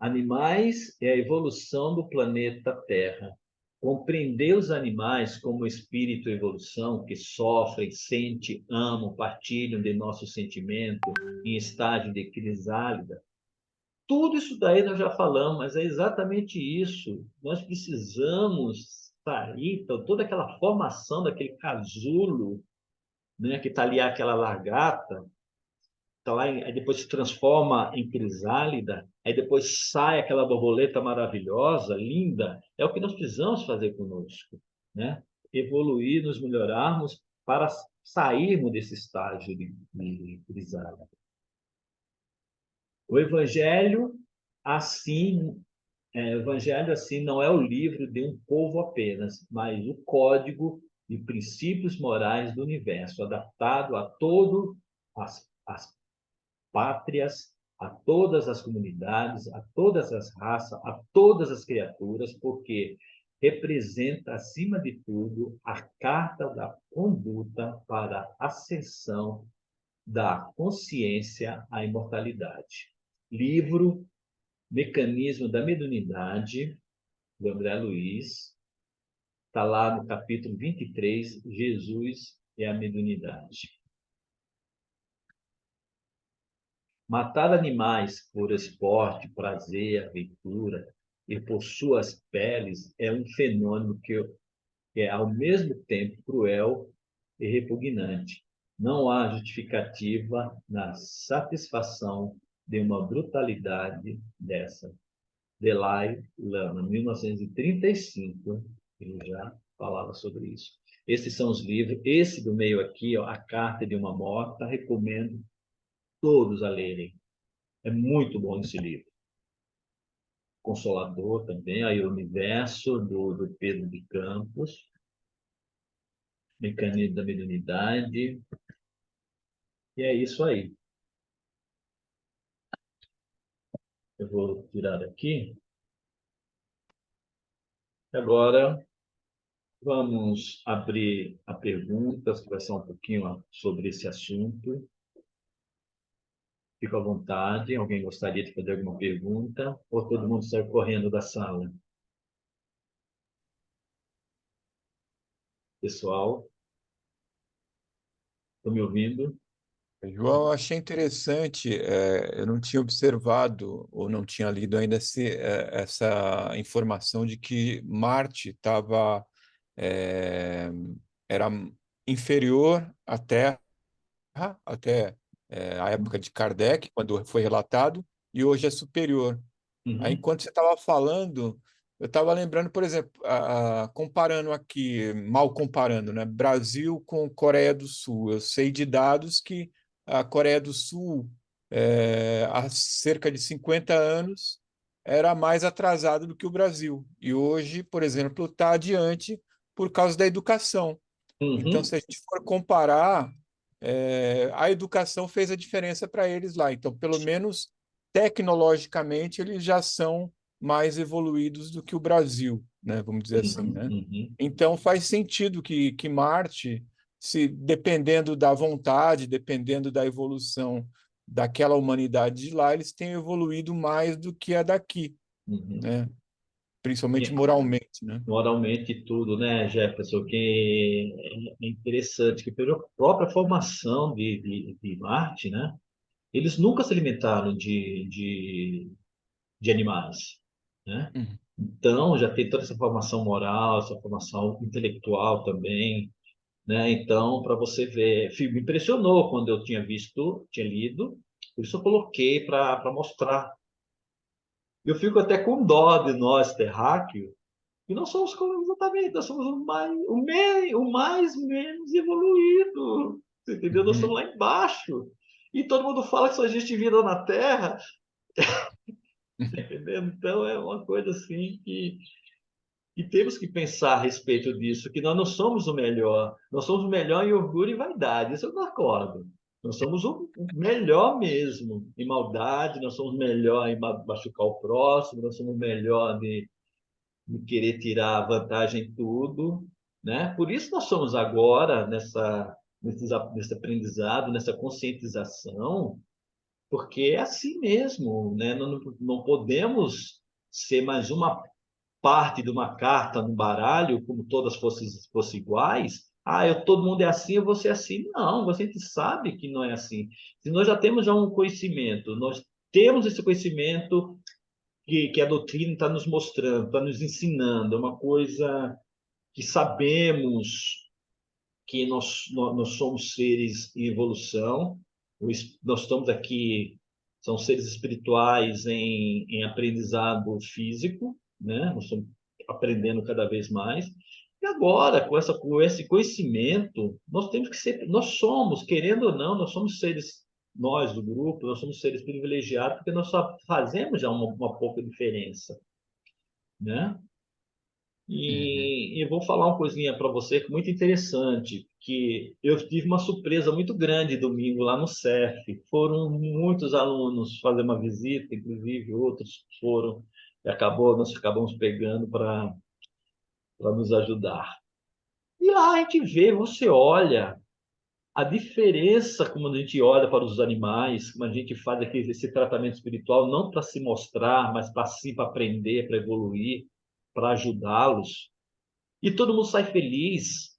Animais é a evolução do planeta Terra. Compreender os animais como espírito e evolução que sofrem, sentem, amam, partilham de nosso sentimento em estágio de crisálida. Tudo isso daí nós já falamos, mas é exatamente isso. Nós precisamos sair, então, toda aquela formação daquele casulo, né, que está ali aquela largata, tá lá, aí depois se transforma em crisálida, aí depois sai aquela borboleta maravilhosa, linda. É o que nós precisamos fazer conosco, né? Evoluir, nos melhorarmos para sairmos desse estágio de crisálida. O Evangelho, assim, o Evangelho assim não é o livro de um povo apenas, mas o código de princípios morais do universo, adaptado a todas as pátrias, a todas as comunidades, a todas as raças, a todas as criaturas, porque representa, acima de tudo, a carta da conduta para a ascensão da consciência à imortalidade. Livro Mecanismo da Mediunidade, do André Luiz, está lá no capítulo 23, Jesus e a Mediunidade. Matar animais por esporte, prazer, aventura e por suas peles é um fenômeno que é ao mesmo tempo cruel e repugnante. Não há justificativa na satisfação de uma brutalidade dessa. Dalai Lama, 1935, ele já falava sobre isso. Esses são os livros. Esse do meio aqui, ó, A Carta de uma Morta, recomendo todos a lerem. É muito bom esse livro. Consolador também, aí o Universo, do Pedro de Campos, Mecanismo da Mediunidade, e é isso aí. Eu vou tirar daqui. Agora, vamos abrir a perguntas, que vai ser um pouquinho sobre esse assunto. Fica à vontade. Alguém gostaria de fazer alguma pergunta? Ou todo mundo sai correndo da sala? Pessoal, estão me ouvindo? João, eu achei interessante, eu não tinha observado ou não tinha lido ainda essa informação de que Marte eh, era inferior à Terra até a época de Kardec, quando foi relatado, e hoje é superior. Aí, Uhum, enquanto você estava falando, eu estava lembrando, por exemplo, comparando aqui, mal comparando, né, Brasil com Coreia do Sul. Eu sei de dados que a Coreia do Sul, há cerca de 50 anos, era mais atrasada do que o Brasil. E hoje, por exemplo, está adiante por causa da educação. Então, uhum, se a gente for comparar, a educação fez a diferença para eles lá. Então, pelo menos tecnologicamente, eles já são mais evoluídos do que o Brasil, né? Vamos dizer assim, uhum, né? uhum, Então, faz sentido que Marte, se dependendo da vontade, dependendo da evolução daquela humanidade de lá, eles tenham evoluído mais do que a daqui, uhum. né? Principalmente É, moralmente, né? moralmente tudo, né, Jefferson? Que é interessante que pela própria formação de Marte, né? Eles nunca se alimentaram de animais, né? Uhum. Então, já tem toda essa formação moral, essa formação intelectual também, né? Então, para você ver, me impressionou quando eu tinha visto, tinha lido, por isso eu coloquei para mostrar. Eu fico até com dó de nós, terráqueos, que não somos como exatamente, nós somos o mais menos evoluído, você entendeu? Nós Uhum. estamos lá embaixo. E todo mundo fala que só existe vida na Terra, entendeu? Então é uma coisa assim que temos que pensar a respeito disso, que nós não somos o melhor, nós somos o melhor em orgulho e vaidade, isso eu concordo. Nós somos o melhor mesmo em maldade, nós somos o melhor em machucar o próximo, nós somos o melhor de querer tirar vantagem em tudo, né? Por isso nós somos agora nesse aprendizado, nessa conscientização, porque é assim mesmo, né? Não podemos ser mais uma parte de uma carta no baralho, como todas fossem iguais. Ah, todo mundo é assim, eu vou ser assim. Não, você gente sabe que não é assim. Se nós já temos já um conhecimento, nós temos esse conhecimento que a doutrina está nos mostrando, está nos ensinando, é uma coisa que sabemos que nós somos seres em evolução, Nós estamos aqui, são seres espirituais em aprendizado físico, né? Nós estamos aprendendo cada vez mais. E agora, com esse conhecimento, nós temos que ser, nós somos, querendo ou não, nós somos seres, nós do grupo, nós somos seres privilegiados, porque nós só fazemos já uma pouca diferença, né? Uhum. E eu vou falar uma coisinha para você que é muito interessante, que eu tive uma surpresa muito grande domingo lá no CEF. Foram muitos alunos fazer uma visita, inclusive outros foram, e nós acabamos pegando para nos ajudar. E lá a gente vê, você olha a diferença como a gente olha para os animais, como a gente faz esse tratamento espiritual, não para se mostrar, mas para si, para aprender, para evoluir, para ajudá-los. E todo mundo sai feliz.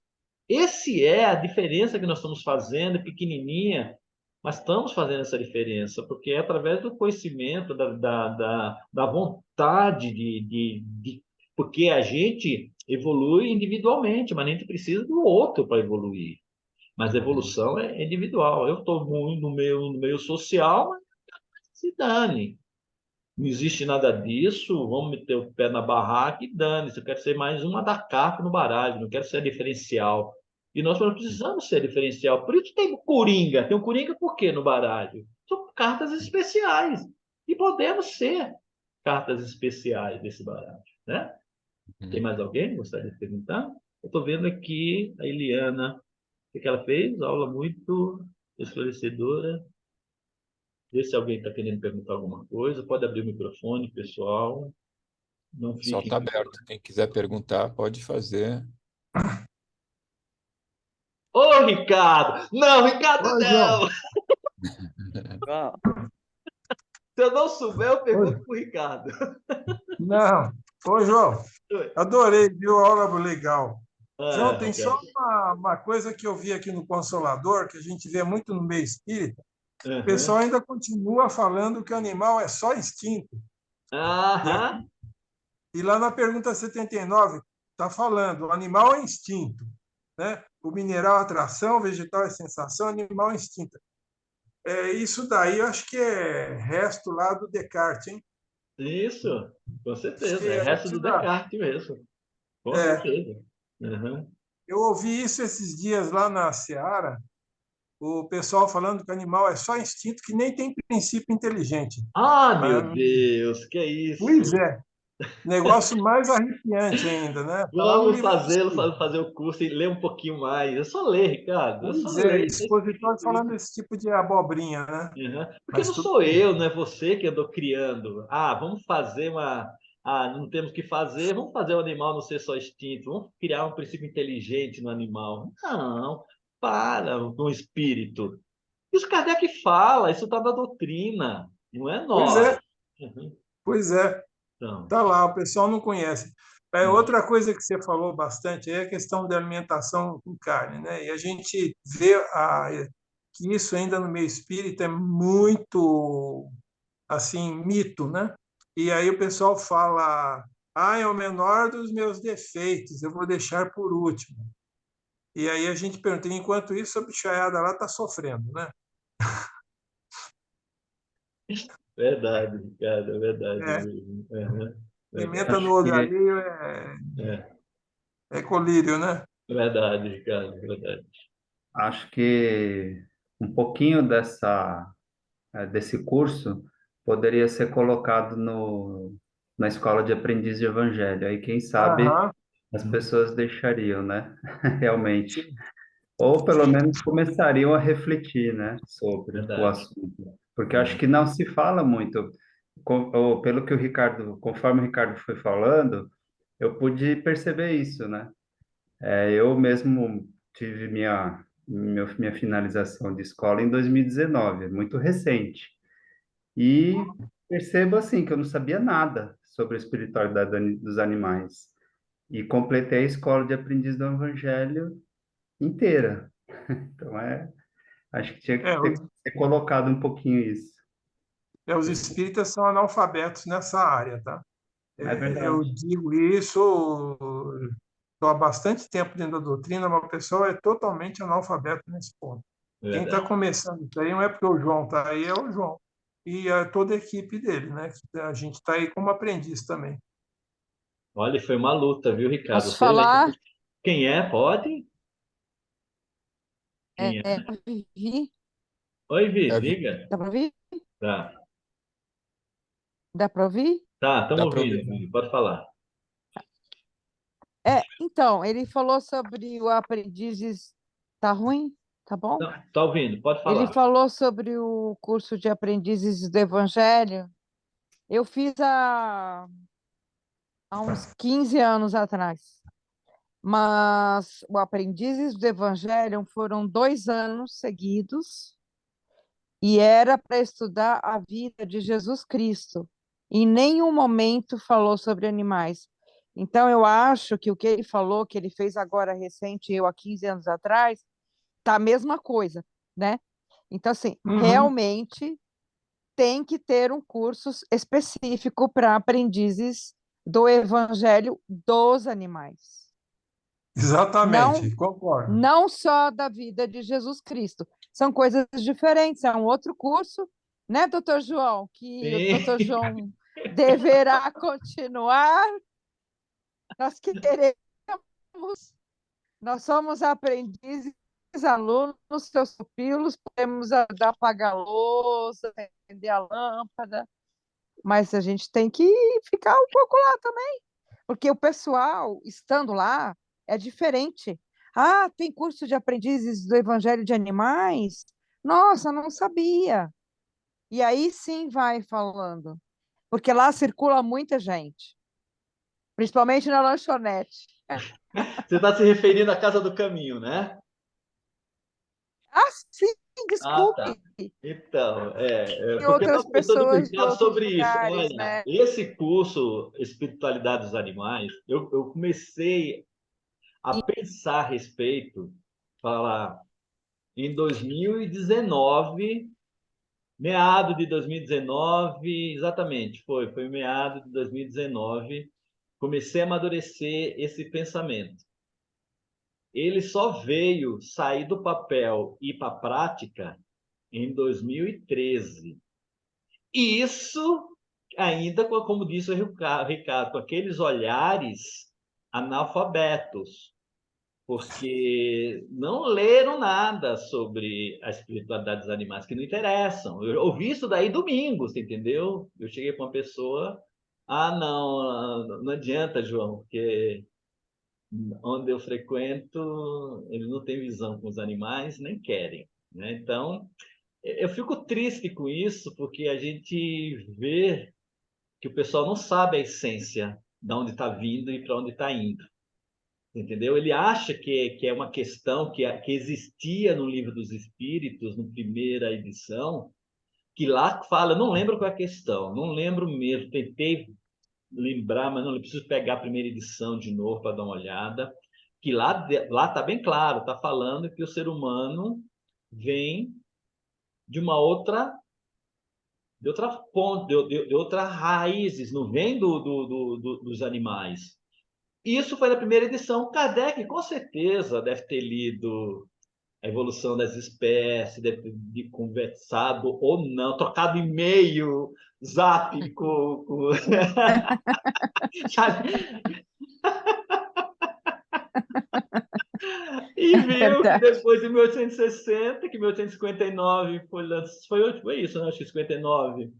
Esse é a diferença que nós estamos fazendo, pequenininha, mas estamos fazendo essa diferença, porque é através do conhecimento, da vontade porque a gente evolui individualmente, mas a gente precisa do outro para evoluir. Mas a Uhum. evolução é individual. Eu estou muito no meio social, mas se dane. Não existe nada disso, vamos meter o pé na barraca e dane-se. Eu quero ser mais uma da capa no baralho, não quero ser diferencial. E nós não precisamos ser diferencial. Por isso tem o Coringa. Tem o Coringa por quê no baralho? São cartas especiais. E podemos ser cartas especiais desse baralho, né? Tem Uhum. mais alguém que gostaria de perguntar? Eu estou vendo aqui a Eliana. O que ela fez? Aula muito esclarecedora. Vê se alguém está querendo perguntar alguma coisa. Pode abrir o microfone, pessoal. Não O pessoal está fiquem. aberto. Quem quiser perguntar, pode fazer. Ô, Ricardo! Não, Ricardo, Oi, João. não! Se eu não souber, eu Oi. pergunto para o Ricardo. Não. Oi, João. Oi. Adorei, viu? Aula legal. João, Ah, tem Ricardo. só uma coisa que eu vi aqui no Consolador, que a gente vê muito no meio espírita. O pessoal Uhum. ainda continua falando que o animal é só instinto. E, aqui, Aham. e lá na pergunta 79, está falando, o animal é instinto. Né? O mineral é atração, o vegetal é sensação, o animal é instinto. Isso daí eu acho que é resto lá do Descartes, hein? Isso, com Acho que certeza. É é resto do isso daí. Descartes mesmo. Com É, certeza. Uhum. eu ouvi isso esses dias lá na Seara, o pessoal falando que o animal é só instinto, que nem tem princípio inteligente. Ah, meu Mas, Deus, que é isso? pois é, negócio mais arrepiante ainda, né? Está lá no Vamos livro do fazê-lo, Espírito. fazer o curso e ler um pouquinho mais. É só ler, Ricardo. É só Pois é, ler. Está expositor escrito falando isso. esse tipo de abobrinha, né? Uhum. Porque Mas não tudo sou bem. eu, não é você que andou criando. Ah, vamos fazer uma. Ah, não temos que fazer, vamos fazer o animal não ser só instinto, vamos criar um princípio inteligente no animal. Não, para com o espírito. Isso Kardec fala, isso está na doutrina, não é Pois nós. é, Uhum. pois é. Então, Tá lá, o pessoal não conhece. é. Outra coisa que você falou bastante é a questão da alimentação com carne, né? E a gente vê que isso ainda no meio espírita é muito assim mito, né? E aí o pessoal fala: "Ah, é o menor dos meus defeitos, eu vou deixar por último". E aí a gente pergunta: enquanto isso a bichaiada lá está sofrendo, né? Verdade, Ricardo, é verdade É, mesmo. Uhum. pimenta Verdade. no Acho olho que, alheio É, é colírio, né? verdade, Ricardo, verdade. acho que um pouquinho desse curso poderia ser colocado na escola de aprendiz de evangelho. Aí, quem sabe, Aham, as pessoas deixariam, né? Realmente. sim, Ou, pelo sim. menos, começariam a refletir, né, sobre o Verdade. assunto. Porque eu acho É. que não se fala muito. Ou pelo que o Ricardo, conforme o Ricardo foi falando, eu pude perceber isso, né? Eu mesmo tive minha finalização de escola em 2019, é muito recente. E percebo assim que eu não sabia nada sobre a espiritualidade dos animais. E completei a escola de aprendiz do Evangelho inteira. Então, acho que tinha que É, ser colocado um pouquinho isso. os espíritas são analfabetos nessa área, tá? É Eu verdade. digo isso, estou há bastante tempo dentro da doutrina, uma pessoa é totalmente analfabeto nesse ponto. Quem está Verdade. começando isso aí não é porque o João está aí, é o João. E toda a equipe dele, né? Que a gente está aí como aprendiz também. Olha, foi uma luta, viu, Ricardo? Posso Você lembra? falar? Quem é? Pode? Quem é? Vivi? Oi, Vi, É, diga. Dá para ouvir? Tá, Dá para ouvir? tá, estamos dá para ouvindo, ouvir, né? Vi, pode falar. Então, ele falou sobre o aprendizes. Tá ruim? Tá bom? Não, tá ouvindo, pode Ele falar. falou sobre o curso de aprendizes do Evangelho. Eu fiz há uns 15 anos atrás. Mas o Aprendizes do Evangelho foram 2 anos seguidos e era para estudar a vida de Jesus Cristo. Em nenhum momento falou sobre animais. Então, eu acho que o que ele falou, que ele fez agora recente, eu há 15 anos atrás, tá a mesma coisa, né? Então, assim, Uhum, realmente tem que ter um curso específico para aprendizes do Evangelho dos animais. Não, exatamente, concordo. não só da vida de Jesus Cristo. São coisas diferentes, é um outro curso, né, doutor João? Que o doutor Sim, João deverá continuar. Nós queremos, nós somos aprendizes, alunos, seus pupilos, podemos ajudar a apagar a louça, acender a lâmpada, mas a gente tem que ficar um pouco lá também, porque o pessoal, estando lá, é diferente. Ah, tem curso de aprendizes do Evangelho de Animais? Nossa, não sabia. E aí sim vai falando, porque lá circula muita gente, principalmente na lanchonete. você está se referindo à Casa do Caminho, né? Ah, sim, Ah, tá. desculpe. Então, E porque eu outras estava conversando com o pessoas de Ricardo outros sobre isso. lugares, Olha, né? esse curso Espiritualidade dos Animais, eu comecei a pensar a respeito, falar, em 2019, meado de 2019, exatamente, foi meado de 2019, comecei a amadurecer esse pensamento. Ele só veio sair do papel e ir para a prática em 2013. E isso ainda, como disse o Ricardo, com aqueles olhares analfabetos, porque não leram nada sobre a espiritualidade dos animais que não interessam. Eu ouvi isso daí domingo, você entendeu? Eu cheguei para uma pessoa, não, não adianta, João, porque onde eu frequento, eles não têm visão com os animais, nem querem, né? Então, eu fico triste com isso, porque a gente vê que o pessoal não sabe a essência de onde está vindo e para onde está indo. Entendeu? Ele acha que é uma questão que existia no Livro dos Espíritos, na primeira edição, que lá fala, não lembro qual é a questão, não lembro mesmo, tentei lembrar, mas não preciso pegar a primeira edição de novo para dar uma olhada, que lá está bem claro, está falando que o ser humano vem de uma outra de outra fonte, de outras raízes, não vem dos animais. Isso foi na primeira edição. Kardec, com certeza, deve ter lido A Evolução das Espécies, deve ter conversado ou não, trocado e-mail, zap e É viu que verdade. depois de 1860, que 1859 foi isso, né? Acho que 59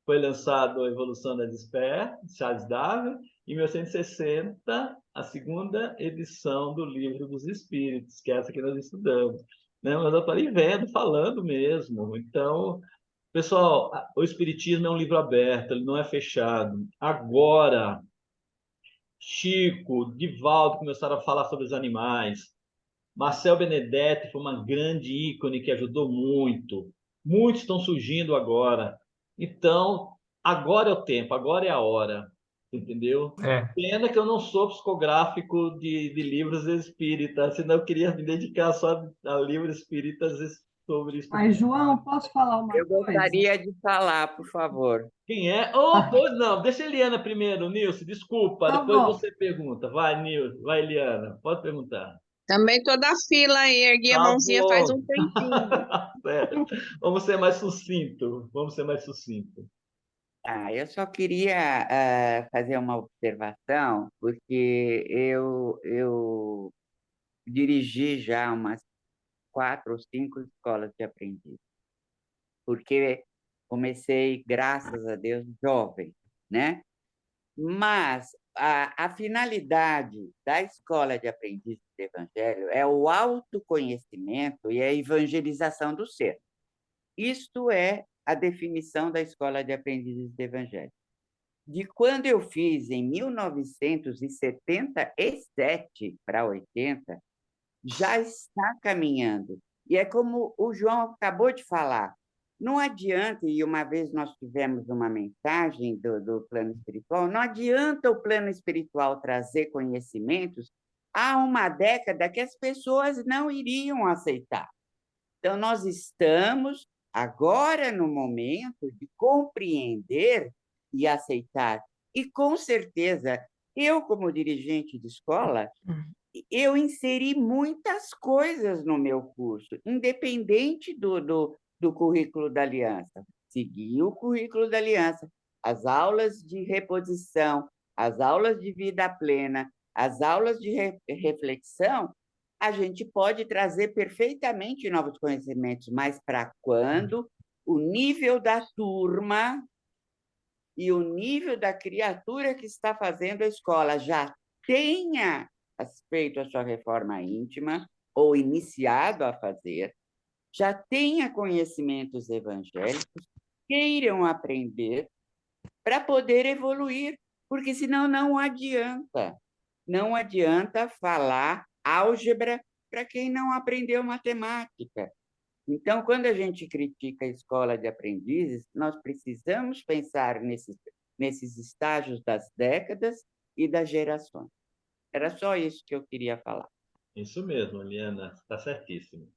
foi lançado A Evolução das Espécies, Charles Darwin, em 1960, a segunda edição do Livro dos Espíritos, que é essa que nós estudamos. Né? Mas eu falei vendo, falando mesmo. Então, pessoal, o Espiritismo é um livro aberto, ele não é fechado. Agora, Chico, Divaldo começaram a falar sobre os animais. Marcel Benedetti foi uma grande ícone que ajudou muito. Muitos estão surgindo agora. Então, agora é o tempo, agora é a hora. Entendeu? É. Pena que eu não sou psicográfico de livros espíritas, senão eu queria me dedicar só a livros espíritas sobre Mas, espiritualidade. João, posso falar uma Eu coisa? gostaria de falar, por favor. Quem é? Oh, pois não, deixa a Eliana primeiro, Nilce, desculpa, Tá depois bom. você pergunta. Vai, Nilce, vai, Eliana, pode perguntar. Também tô da fila aí, ergui a Tá mãozinha faz bom. um tempinho. Certo. Vamos ser mais sucinto. Vamos ser mais sucinto. Eu só queria fazer uma observação, porque eu dirigi já umas 4 ou 5 escolas de aprendiz, porque comecei, graças a Deus, jovem, né? Mas a finalidade da escola de aprendizes do Evangelho é o autoconhecimento e a evangelização do ser. Isto é a definição da escola de aprendizes do Evangelho. De quando eu fiz, em 1977 para 80, já está caminhando. E é como o João acabou de falar, não adianta, e uma vez nós tivemos uma mensagem do plano espiritual, não adianta o plano espiritual trazer conhecimentos há uma década que as pessoas não iriam aceitar. Então, nós estamos agora no momento de compreender e aceitar. E, com certeza, eu, como dirigente de escola, eu inseri muitas coisas no meu curso, independente do currículo da Aliança. Segui o currículo da Aliança, as aulas de reposição, as aulas de vida plena, as aulas de reflexão, a gente pode trazer perfeitamente novos conhecimentos, mas para quando o nível da turma e o nível da criatura que está fazendo a escola já tenha feito a sua reforma íntima ou iniciado a fazer, já tenha conhecimentos evangélicos, queiram aprender para poder evoluir, porque senão não adianta. Não adianta falar álgebra para quem não aprendeu matemática. Então, quando a gente critica a escola de aprendizes, nós precisamos pensar nesses estágios das décadas e das gerações. Era só isso que eu queria falar. Isso mesmo, Eliana. Está certíssimo.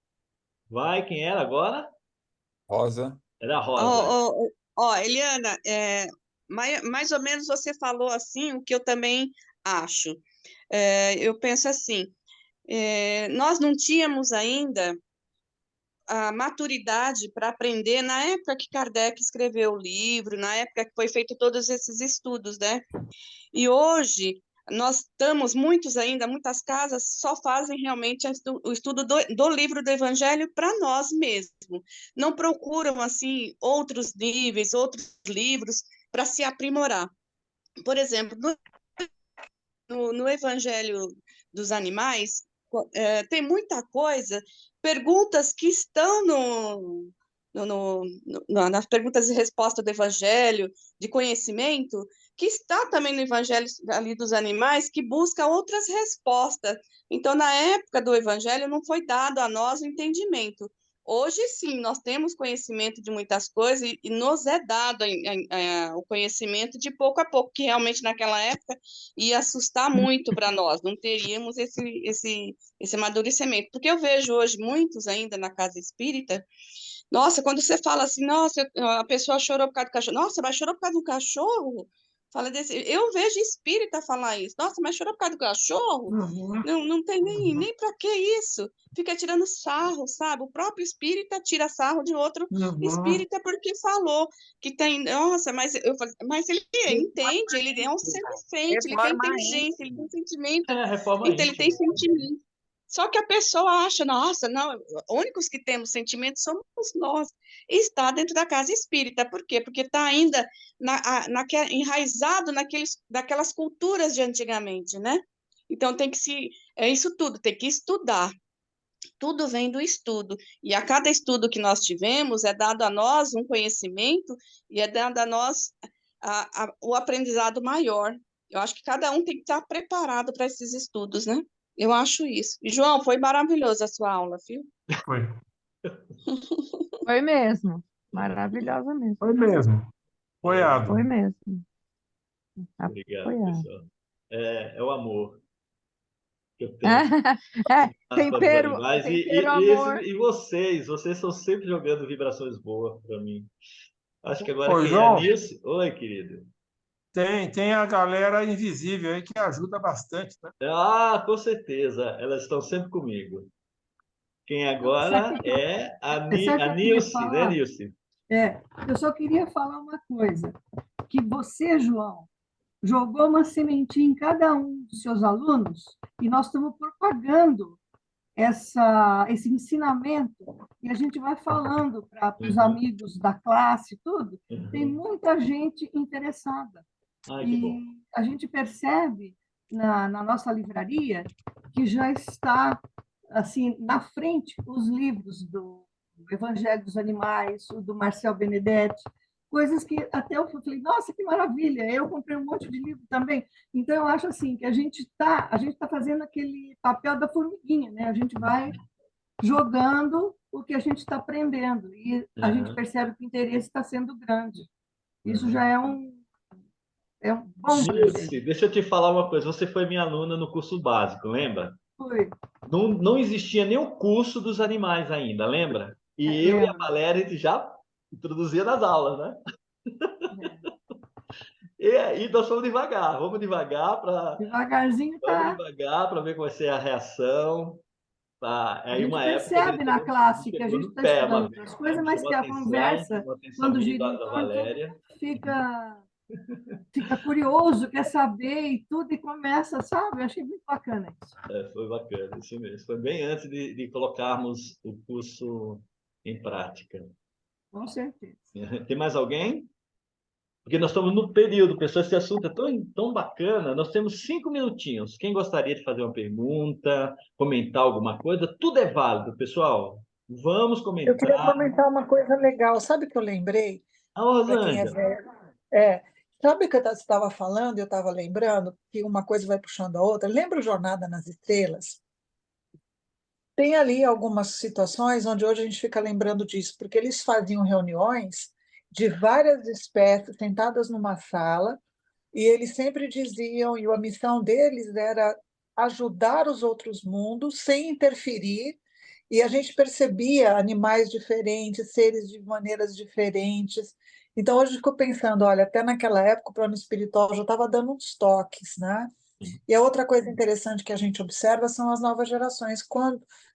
Vai, quem era agora? Rosa. Era a Rosa. Eliana, mais ou menos você falou assim, o que eu também acho. Eu penso assim, nós não tínhamos ainda a maturidade para aprender na época que Kardec escreveu o livro, na época que foi feito todos esses estudos, né? E hoje nós estamos, muitas casas só fazem realmente o estudo do livro do Evangelho para nós mesmos. Não procuram, assim, outros níveis, outros livros para se aprimorar. Por exemplo, no Evangelho dos Animais, tem muita coisa, perguntas que estão nas perguntas e respostas do Evangelho, de conhecimento, que está também no Evangelho ali dos animais, que busca outras respostas. Então, na época do Evangelho, não foi dado a nós o entendimento. Hoje, sim, nós temos conhecimento de muitas coisas e nos é dado o conhecimento de pouco a pouco, que realmente naquela época ia assustar muito para nós, não teríamos esse amadurecimento. Porque eu vejo hoje muitos ainda na casa espírita. Nossa, quando você fala assim, nossa, a pessoa chorou por causa do cachorro. Nossa, mas chorou por causa do cachorro? Fala desse. Eu vejo espírita falar isso. Nossa, mas chorou por causa do cachorro? Uhum, Não tem uhum, nem para que isso. Fica tirando sarro, sabe? O próprio espírita tira sarro de outro uhum. espírita porque falou que tem. Nossa, mas ele entende, ele é um ser vivente, ele tem Reforma inteligência, ele íntima. tem sentimento. É, reforma Então, ele tem íntima. sentimento. Só que a pessoa acha, nossa, não, únicos que temos sentimentos somos nós. E está dentro da casa espírita. Por quê? Porque está ainda enraizado daquelas culturas de antigamente, né? Então é isso tudo, tem que estudar. Tudo vem do estudo. E a cada estudo que nós tivemos, é dado a nós um conhecimento e é dado a nós o aprendizado maior. Eu acho que cada um tem que estar preparado para esses estudos, né? Eu acho isso. E, João, foi maravilhosa a sua aula, viu? Foi. Foi mesmo. Maravilhosa mesmo. Foi mesmo. Apoiado. Foi mesmo. Obrigado, Apoiado. pessoal. É o amor que eu tenho pelos Tempero, animais. tempero amor. E vocês estão sempre jogando vibrações boas para mim. Acho que agora Ô, quem é João, Nilce? Oi, querido. Tem a galera invisível aí que ajuda bastante, né? Ah, com certeza, elas estão sempre comigo. Quem Sabe agora o que é sabe o que A eu queria Nilce, né, falar? Nilce? Eu só queria falar uma coisa, que você, João, jogou uma sementinha em cada um dos seus alunos e nós estamos propagando esse ensinamento e a gente vai falando para os Uhum, amigos da classe, tudo. Tem uhum. muita gente interessada. Ai, que bom. E a gente percebe na nossa livraria que já está assim na frente os livros do Evangelho dos Animais, o do Marcel Benedetti, coisas que até eu falei, nossa, que maravilha, eu comprei um monte de livro também. Então, eu acho assim que a gente tá fazendo aquele papel da formiguinha, né? A gente vai jogando o que a gente está aprendendo e a gente Uhum, percebe que o interesse está sendo grande. Isso uhum. já é um bom Nilce, presente. deixa eu te falar uma coisa. Você foi minha aluna no curso básico, lembra? Foi, Não existia nem o curso dos animais ainda, lembra? E eu e a lembro. Valéria a gente já introduzia nas aulas, né? É. E aí nós Devagarzinho vamos tá. devagar para ver qual vai ser a reação. Tá? A Aí gente uma época percebe na ele classe que a pegou gente no está pé estudando uma vez, outras né? coisas, Me mas chamou que a conversa, chamou a atenção quando minha e gira da, em da torno, Valéria. fica curioso, quer saber e tudo, e começa, sabe? Eu achei muito bacana isso. Foi bacana, isso mesmo. Foi bem antes de colocarmos o curso em prática. Com certeza. Tem mais alguém? Porque nós estamos no período, pessoal, esse assunto é tão bacana. Nós temos 5 minutinhos. Quem gostaria de fazer uma pergunta, comentar alguma coisa, tudo é válido, pessoal. Vamos Eu queria comentar. comentar uma coisa legal. Sabe o que eu lembrei? Ah, Para quem é Rosângela. velho. É, sabe o que eu estava falando? Eu estava lembrando que uma coisa vai puxando a outra. Lembra o Jornada nas Estrelas? Tem ali algumas situações onde hoje a gente fica lembrando disso, porque eles faziam reuniões de várias espécies sentadas numa sala, e eles sempre diziam, e a missão deles era ajudar os outros mundos sem interferir, e a gente percebia animais diferentes, seres de maneiras diferentes. Então, hoje eu fico pensando, olha, até naquela época o plano espiritual já estava dando uns toques, né? E a outra coisa interessante que a gente observa são as novas gerações.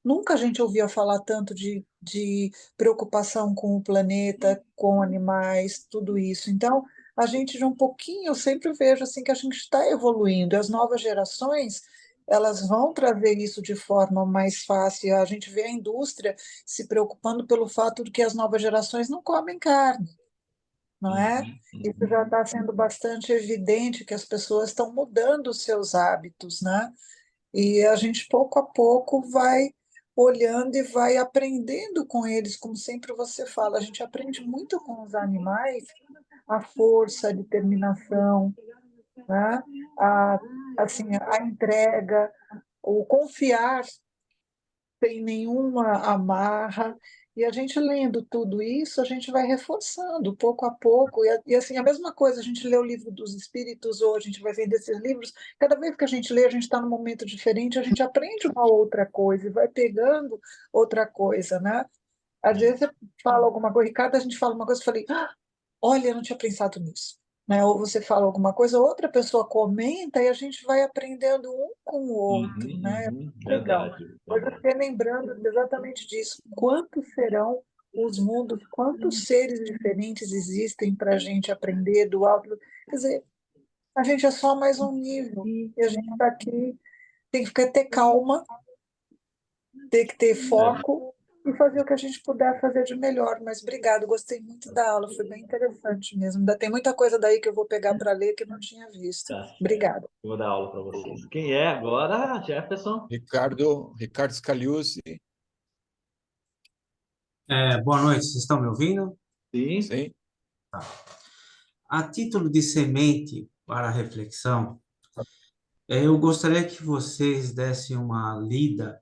Nunca a gente ouvia falar tanto de preocupação com o planeta, com animais, tudo isso. Então, a gente de um pouquinho, eu sempre vejo assim que a gente está evoluindo. E as novas gerações, elas vão trazer isso de forma mais fácil. A gente vê a indústria se preocupando pelo fato de que as novas gerações não comem carne, não é? Uhum, Isso uhum. já está sendo bastante evidente que as pessoas estão mudando os seus hábitos, né? E a gente pouco a pouco vai olhando e vai aprendendo com eles, como sempre você fala, a gente aprende muito com os animais, a força, a determinação, né? A, assim, a entrega, o confiar sem nenhuma amarra. E a gente lendo tudo isso, a gente vai reforçando pouco a pouco. E assim, a mesma coisa, a gente lê o livro dos Espíritos, ou a gente vai vendo esses livros, cada vez que a gente lê, a gente está num momento diferente, a gente aprende uma outra coisa e vai pegando outra coisa, né? Às vezes você fala alguma coisa, Ricardo, a gente fala uma coisa, eu falei, olha, eu não tinha pensado nisso. Né? Ou você fala alguma coisa, outra pessoa comenta e a gente vai aprendendo um com o outro, né? É Uhum, muito legal. verdade, Hoje eu verdade. fiquei lembrando exatamente disso. Quantos serão os mundos, quantos seres diferentes existem para a gente aprender do alto? Quer dizer, a gente é só mais um nível. E a gente está aqui, tem que ter calma, tem que ter É, foco e fazer o que a gente puder fazer de melhor. Mas obrigado, gostei muito da aula, foi bem interessante mesmo. Ainda tem muita coisa daí que eu vou pegar para ler que eu não tinha visto. tá certo. Obrigada. Vou dar aula para vocês. Quem é agora, Jefferson? Ricardo Scaliuzzi, Boa noite, vocês estão me ouvindo? Sim. sim. A título de semente para reflexão, eu gostaria que vocês dessem uma lida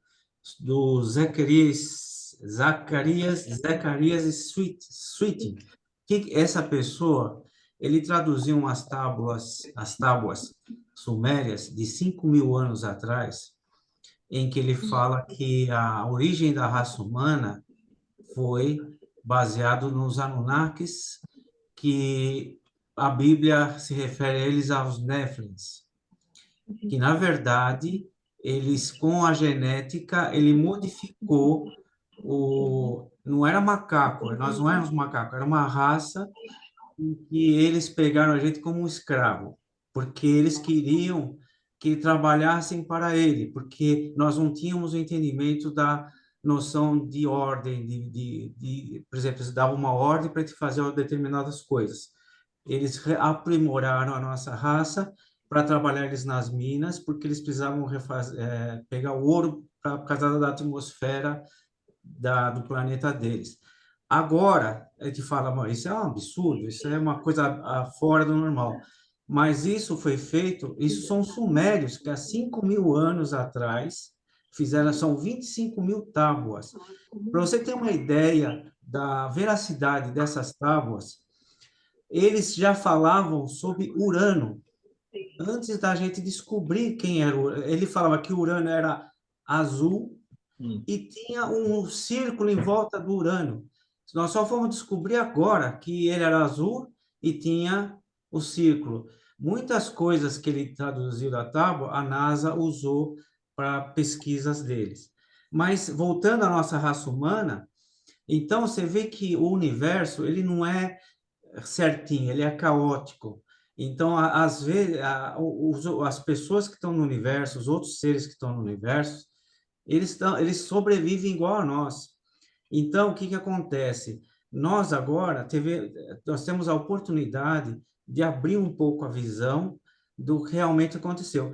do Zacarias Sweeting. Que essa pessoa, ele traduziu as tábuas sumérias de 5.000 anos atrás, em que ele fala que a origem da raça humana foi baseado nos Anunnakis, que a Bíblia se refere a eles aos Néfilins, que, na verdade, eles, com a genética, ele modificou não era macaco, nós não éramos macaco, era uma raça em que eles pegaram a gente como um escravo, porque eles queriam que trabalhassem para ele, porque nós não tínhamos o entendimento da noção de ordem, por exemplo, eles davam uma ordem para te fazer determinadas coisas. Eles aprimoraram a nossa raça para trabalhar eles nas minas, porque eles precisavam pegar o ouro por causa da atmosfera do planeta deles. Agora, a gente fala, isso é um absurdo, isso é uma coisa fora do normal. Mas isso foi feito, isso são sumérios que há 5.000 anos atrás fizeram, são 25.000 tábuas. Para você ter uma ideia da veracidade dessas tábuas, eles já falavam sobre Urano, antes da gente descobrir quem era Urano. Ele falava que Urano era azul, e tinha um círculo em volta do Urano. Nós só fomos descobrir agora que ele era azul e tinha o círculo. Muitas coisas que ele traduziu da tábua, a NASA usou para pesquisas deles. Mas, voltando à nossa raça humana, então você vê que o universo ele não é certinho, ele é caótico. Então, às vezes, as pessoas que estão no universo, os outros seres que estão no universo, eles sobrevivem igual a nós. Então, o que acontece? Nós agora nós temos a oportunidade de abrir um pouco a visão do que realmente aconteceu.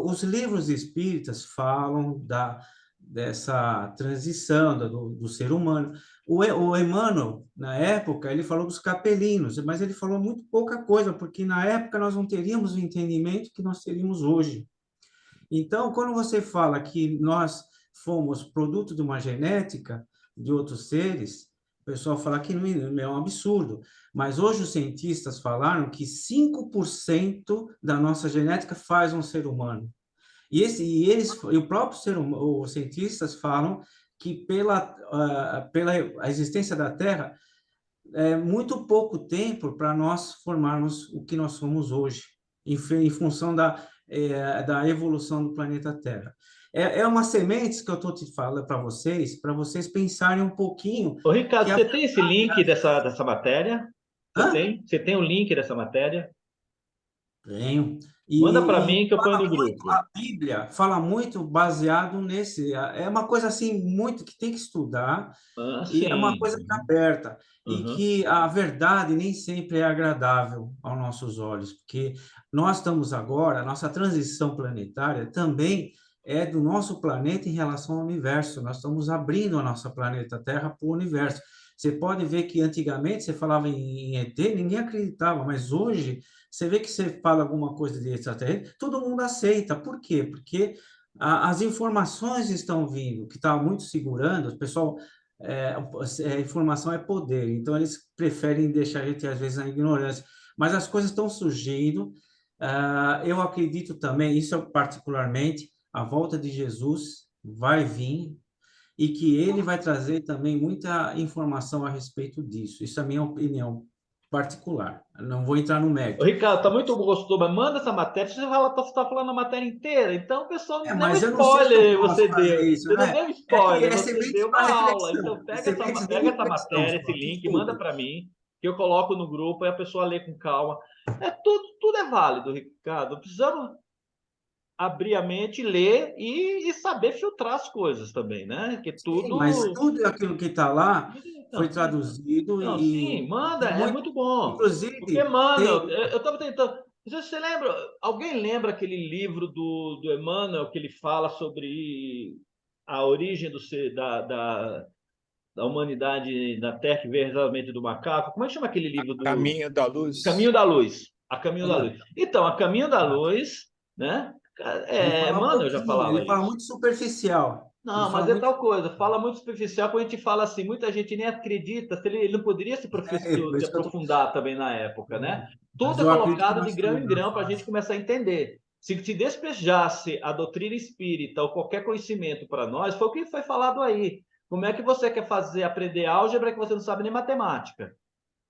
Os livros espíritas falam dessa transição do ser humano. O Emmanuel, na época, ele falou dos capelinos, mas ele falou muito pouca coisa, porque na época nós não teríamos o entendimento que nós teríamos hoje. Então, quando você fala que nós fomos produto de uma genética de outros seres, o pessoal fala que não é um absurdo. Mas hoje os cientistas falaram que 5% da nossa genética faz um ser humano. E o próprio os cientistas falam que pela a existência da Terra, é muito pouco tempo para nós formarmos o que nós somos hoje, em função da evolução do planeta Terra. É umas sementes que eu estou te falando para vocês pensarem um pouquinho. Ô, Ricardo, você tem esse link dessa matéria? Você tem o link dessa matéria? Tenho. Manda para mim que eu ponho no grupo. A Bíblia fala muito baseado nesse. É uma coisa assim muito que tem que estudar, e é uma coisa que é aberta. E que a verdade nem sempre é agradável aos nossos olhos, porque nós estamos agora, a nossa transição planetária também é do nosso planeta em relação ao universo. Nós estamos abrindo a nossa planeta Terra para o universo. Você pode ver que antigamente você falava em ET, ninguém acreditava, mas hoje você vê que você fala alguma coisa de extraterrestre, todo mundo aceita. Por quê? Porque as informações estão vindo, que está muito segurando, o pessoal, a informação é poder, então eles preferem deixar a gente, às vezes, na ignorância. Mas as coisas estão surgindo, eu acredito também, isso particularmente, a volta de Jesus vai vir, e que ele vai trazer também muita informação a respeito disso. Isso é a minha opinião particular. Não vou entrar no mérito. Ô, Ricardo, tá muito gostoso, mas manda essa matéria. Você está falando a matéria inteira, então o pessoal não deu spoiler, você deu. Isso, você não deu spoiler, você deu uma aula. Então pega essa matéria, esse link, manda para mim, que eu coloco no grupo e a pessoa lê com calma. Tudo é válido, Ricardo. Precisamos abrir a mente, ler e saber filtrar as coisas também, né? Que tudo. Sim, mas tudo aquilo que está lá foi traduzido Sim, manda, é muito bom. Inclusive, porque, mano, eu estava tentando. Não sei se você lembra, alguém lembra aquele livro do Emmanuel que ele fala sobre a origem da humanidade na Terra, que veio exatamente do macaco? Como é que chama aquele livro? Caminho da Luz. Caminho da Luz. A Caminho da Luz. Então, a Caminho da Luz, né? Mano, eu já falava ele fala muito superficial. Não, mas é tal coisa, fala muito superficial, quando a gente fala assim, muita gente nem acredita, ele não poderia se aprofundar também na época, né? Tudo é colocado de grão em grão para a gente começar a entender. Se te despejasse a doutrina espírita ou qualquer conhecimento para nós, foi o que foi falado aí. Como é que você quer aprender álgebra que você não sabe nem matemática?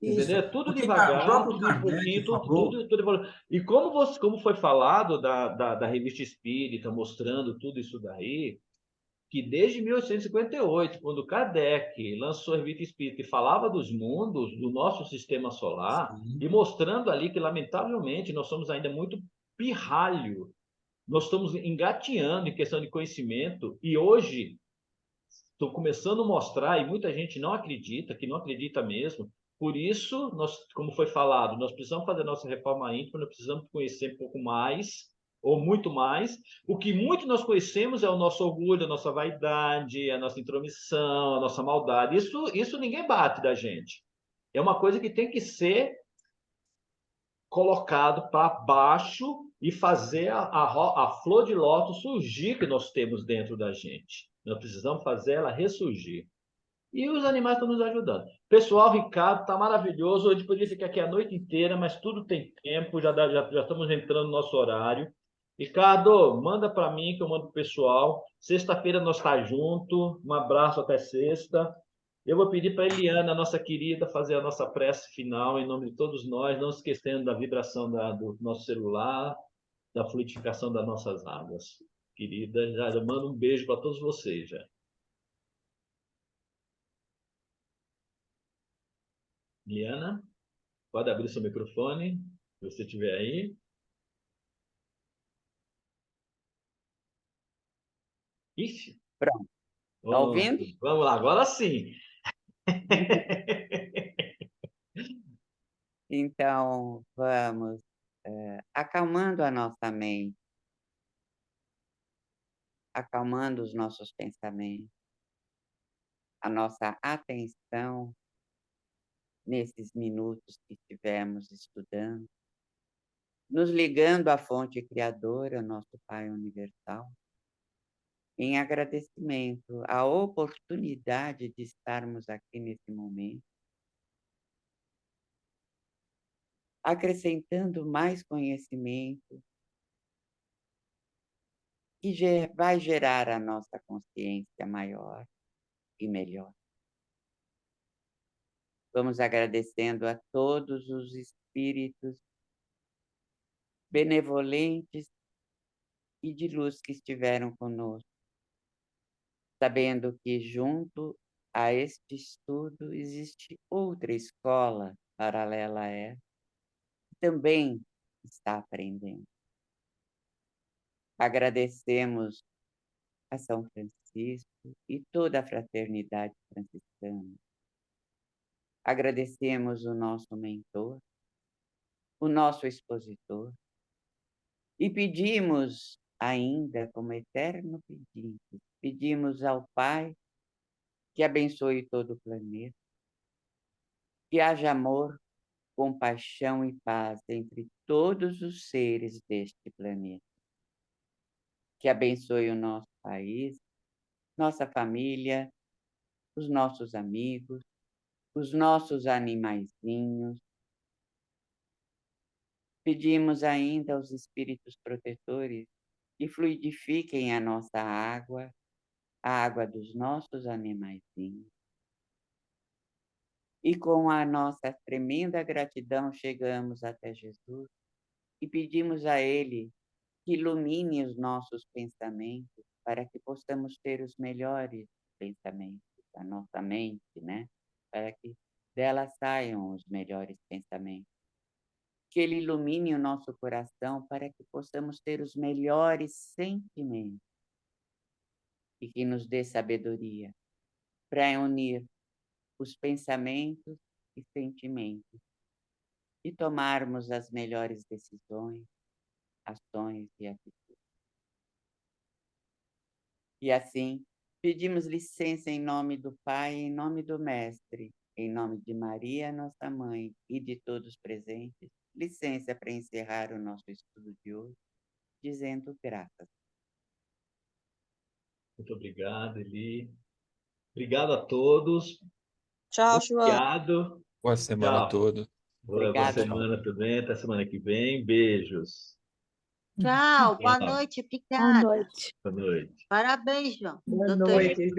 Isso. Entendeu? Tudo O devagar, próprio tudo um Kardec pouquinho, falou, tudo evoluindo. E como foi falado da Revista Espírita, mostrando tudo isso daí, que desde 1858, quando Kardec lançou a Revista Espírita e falava dos mundos, do nosso sistema solar, sim, e mostrando ali que, lamentavelmente, nós somos ainda muito pirralho, nós estamos engateando em questão de conhecimento, e hoje estou começando a mostrar, e muita gente não acredita, que não acredita mesmo. Por isso, nós, como foi falado, nós precisamos fazer nossa reforma íntima, nós precisamos conhecer um pouco mais, ou muito mais. O que muito nós conhecemos é o nosso orgulho, a nossa vaidade, a nossa intromissão, a nossa maldade. Isso ninguém bate da gente. É uma coisa que tem que ser colocado para baixo e fazer a flor de lótus surgir que nós temos dentro da gente. Nós precisamos fazer ela ressurgir. E os animais estão nos ajudando. Pessoal, Ricardo, está maravilhoso. Hoje poderia ficar aqui a noite inteira, mas tudo tem tempo, já estamos entrando no nosso horário. Ricardo, manda para mim que eu mando para o pessoal. Sexta-feira nós estamos juntos. Um abraço até sexta. Eu vou pedir para a Eliana, nossa querida, fazer a nossa prece final em nome de todos nós, não esquecendo da vibração do nosso celular, da fluidificação das nossas águas. Querida, já mando um beijo para todos vocês. Já. Eliana, pode abrir seu microfone, se você estiver aí. Ixi, Pronto. Está ouvindo? Vamos lá, agora sim. Então, vamos acalmando a nossa mente, acalmando os nossos pensamentos, a nossa atenção nesses minutos que estivemos estudando, nos ligando à fonte criadora, nosso Pai Universal, em agradecimento à oportunidade de estarmos aqui nesse momento, acrescentando mais conhecimento que vai gerar a nossa consciência maior e melhor. Vamos agradecendo a todos os espíritos benevolentes e de luz que estiveram conosco, sabendo que junto a este estudo existe outra escola paralela a essa, que também está aprendendo. Agradecemos a São Francisco e toda a fraternidade franciscana. Agradecemos o nosso mentor, o nosso expositor, e pedimos ainda, como eterno pedido, pedimos ao Pai que abençoe todo o planeta, que haja amor, compaixão e paz entre todos os seres deste planeta, que abençoe o nosso país, nossa família, os nossos amigos, os nossos animaizinhos. Pedimos ainda aos espíritos protetores que fluidifiquem a nossa água, a água dos nossos animaizinhos. E com a nossa tremenda gratidão chegamos até Jesus e pedimos a Ele que ilumine os nossos pensamentos para que possamos ter os melhores pensamentos, a nossa mente, né? Para que dela saiam os melhores pensamentos. Que Ele ilumine o nosso coração para que possamos ter os melhores sentimentos e que nos dê sabedoria para unir os pensamentos e sentimentos e tomarmos as melhores decisões, ações e atitudes. E assim, pedimos licença em nome do Pai, em nome do Mestre, em nome de Maria, nossa Mãe, e de todos presentes, licença para encerrar o nosso estudo de hoje, dizendo graças. Muito obrigado, Eli. Obrigado a todos. Tchau, João. Obrigado. Boa semana a Tchau. todos. Boa semana também. Até semana que vem. Beijos. Tchau, boa Tchau. noite, Boa obrigada. noite. Boa noite. Parabéns, João. Boa Doutor noite, João.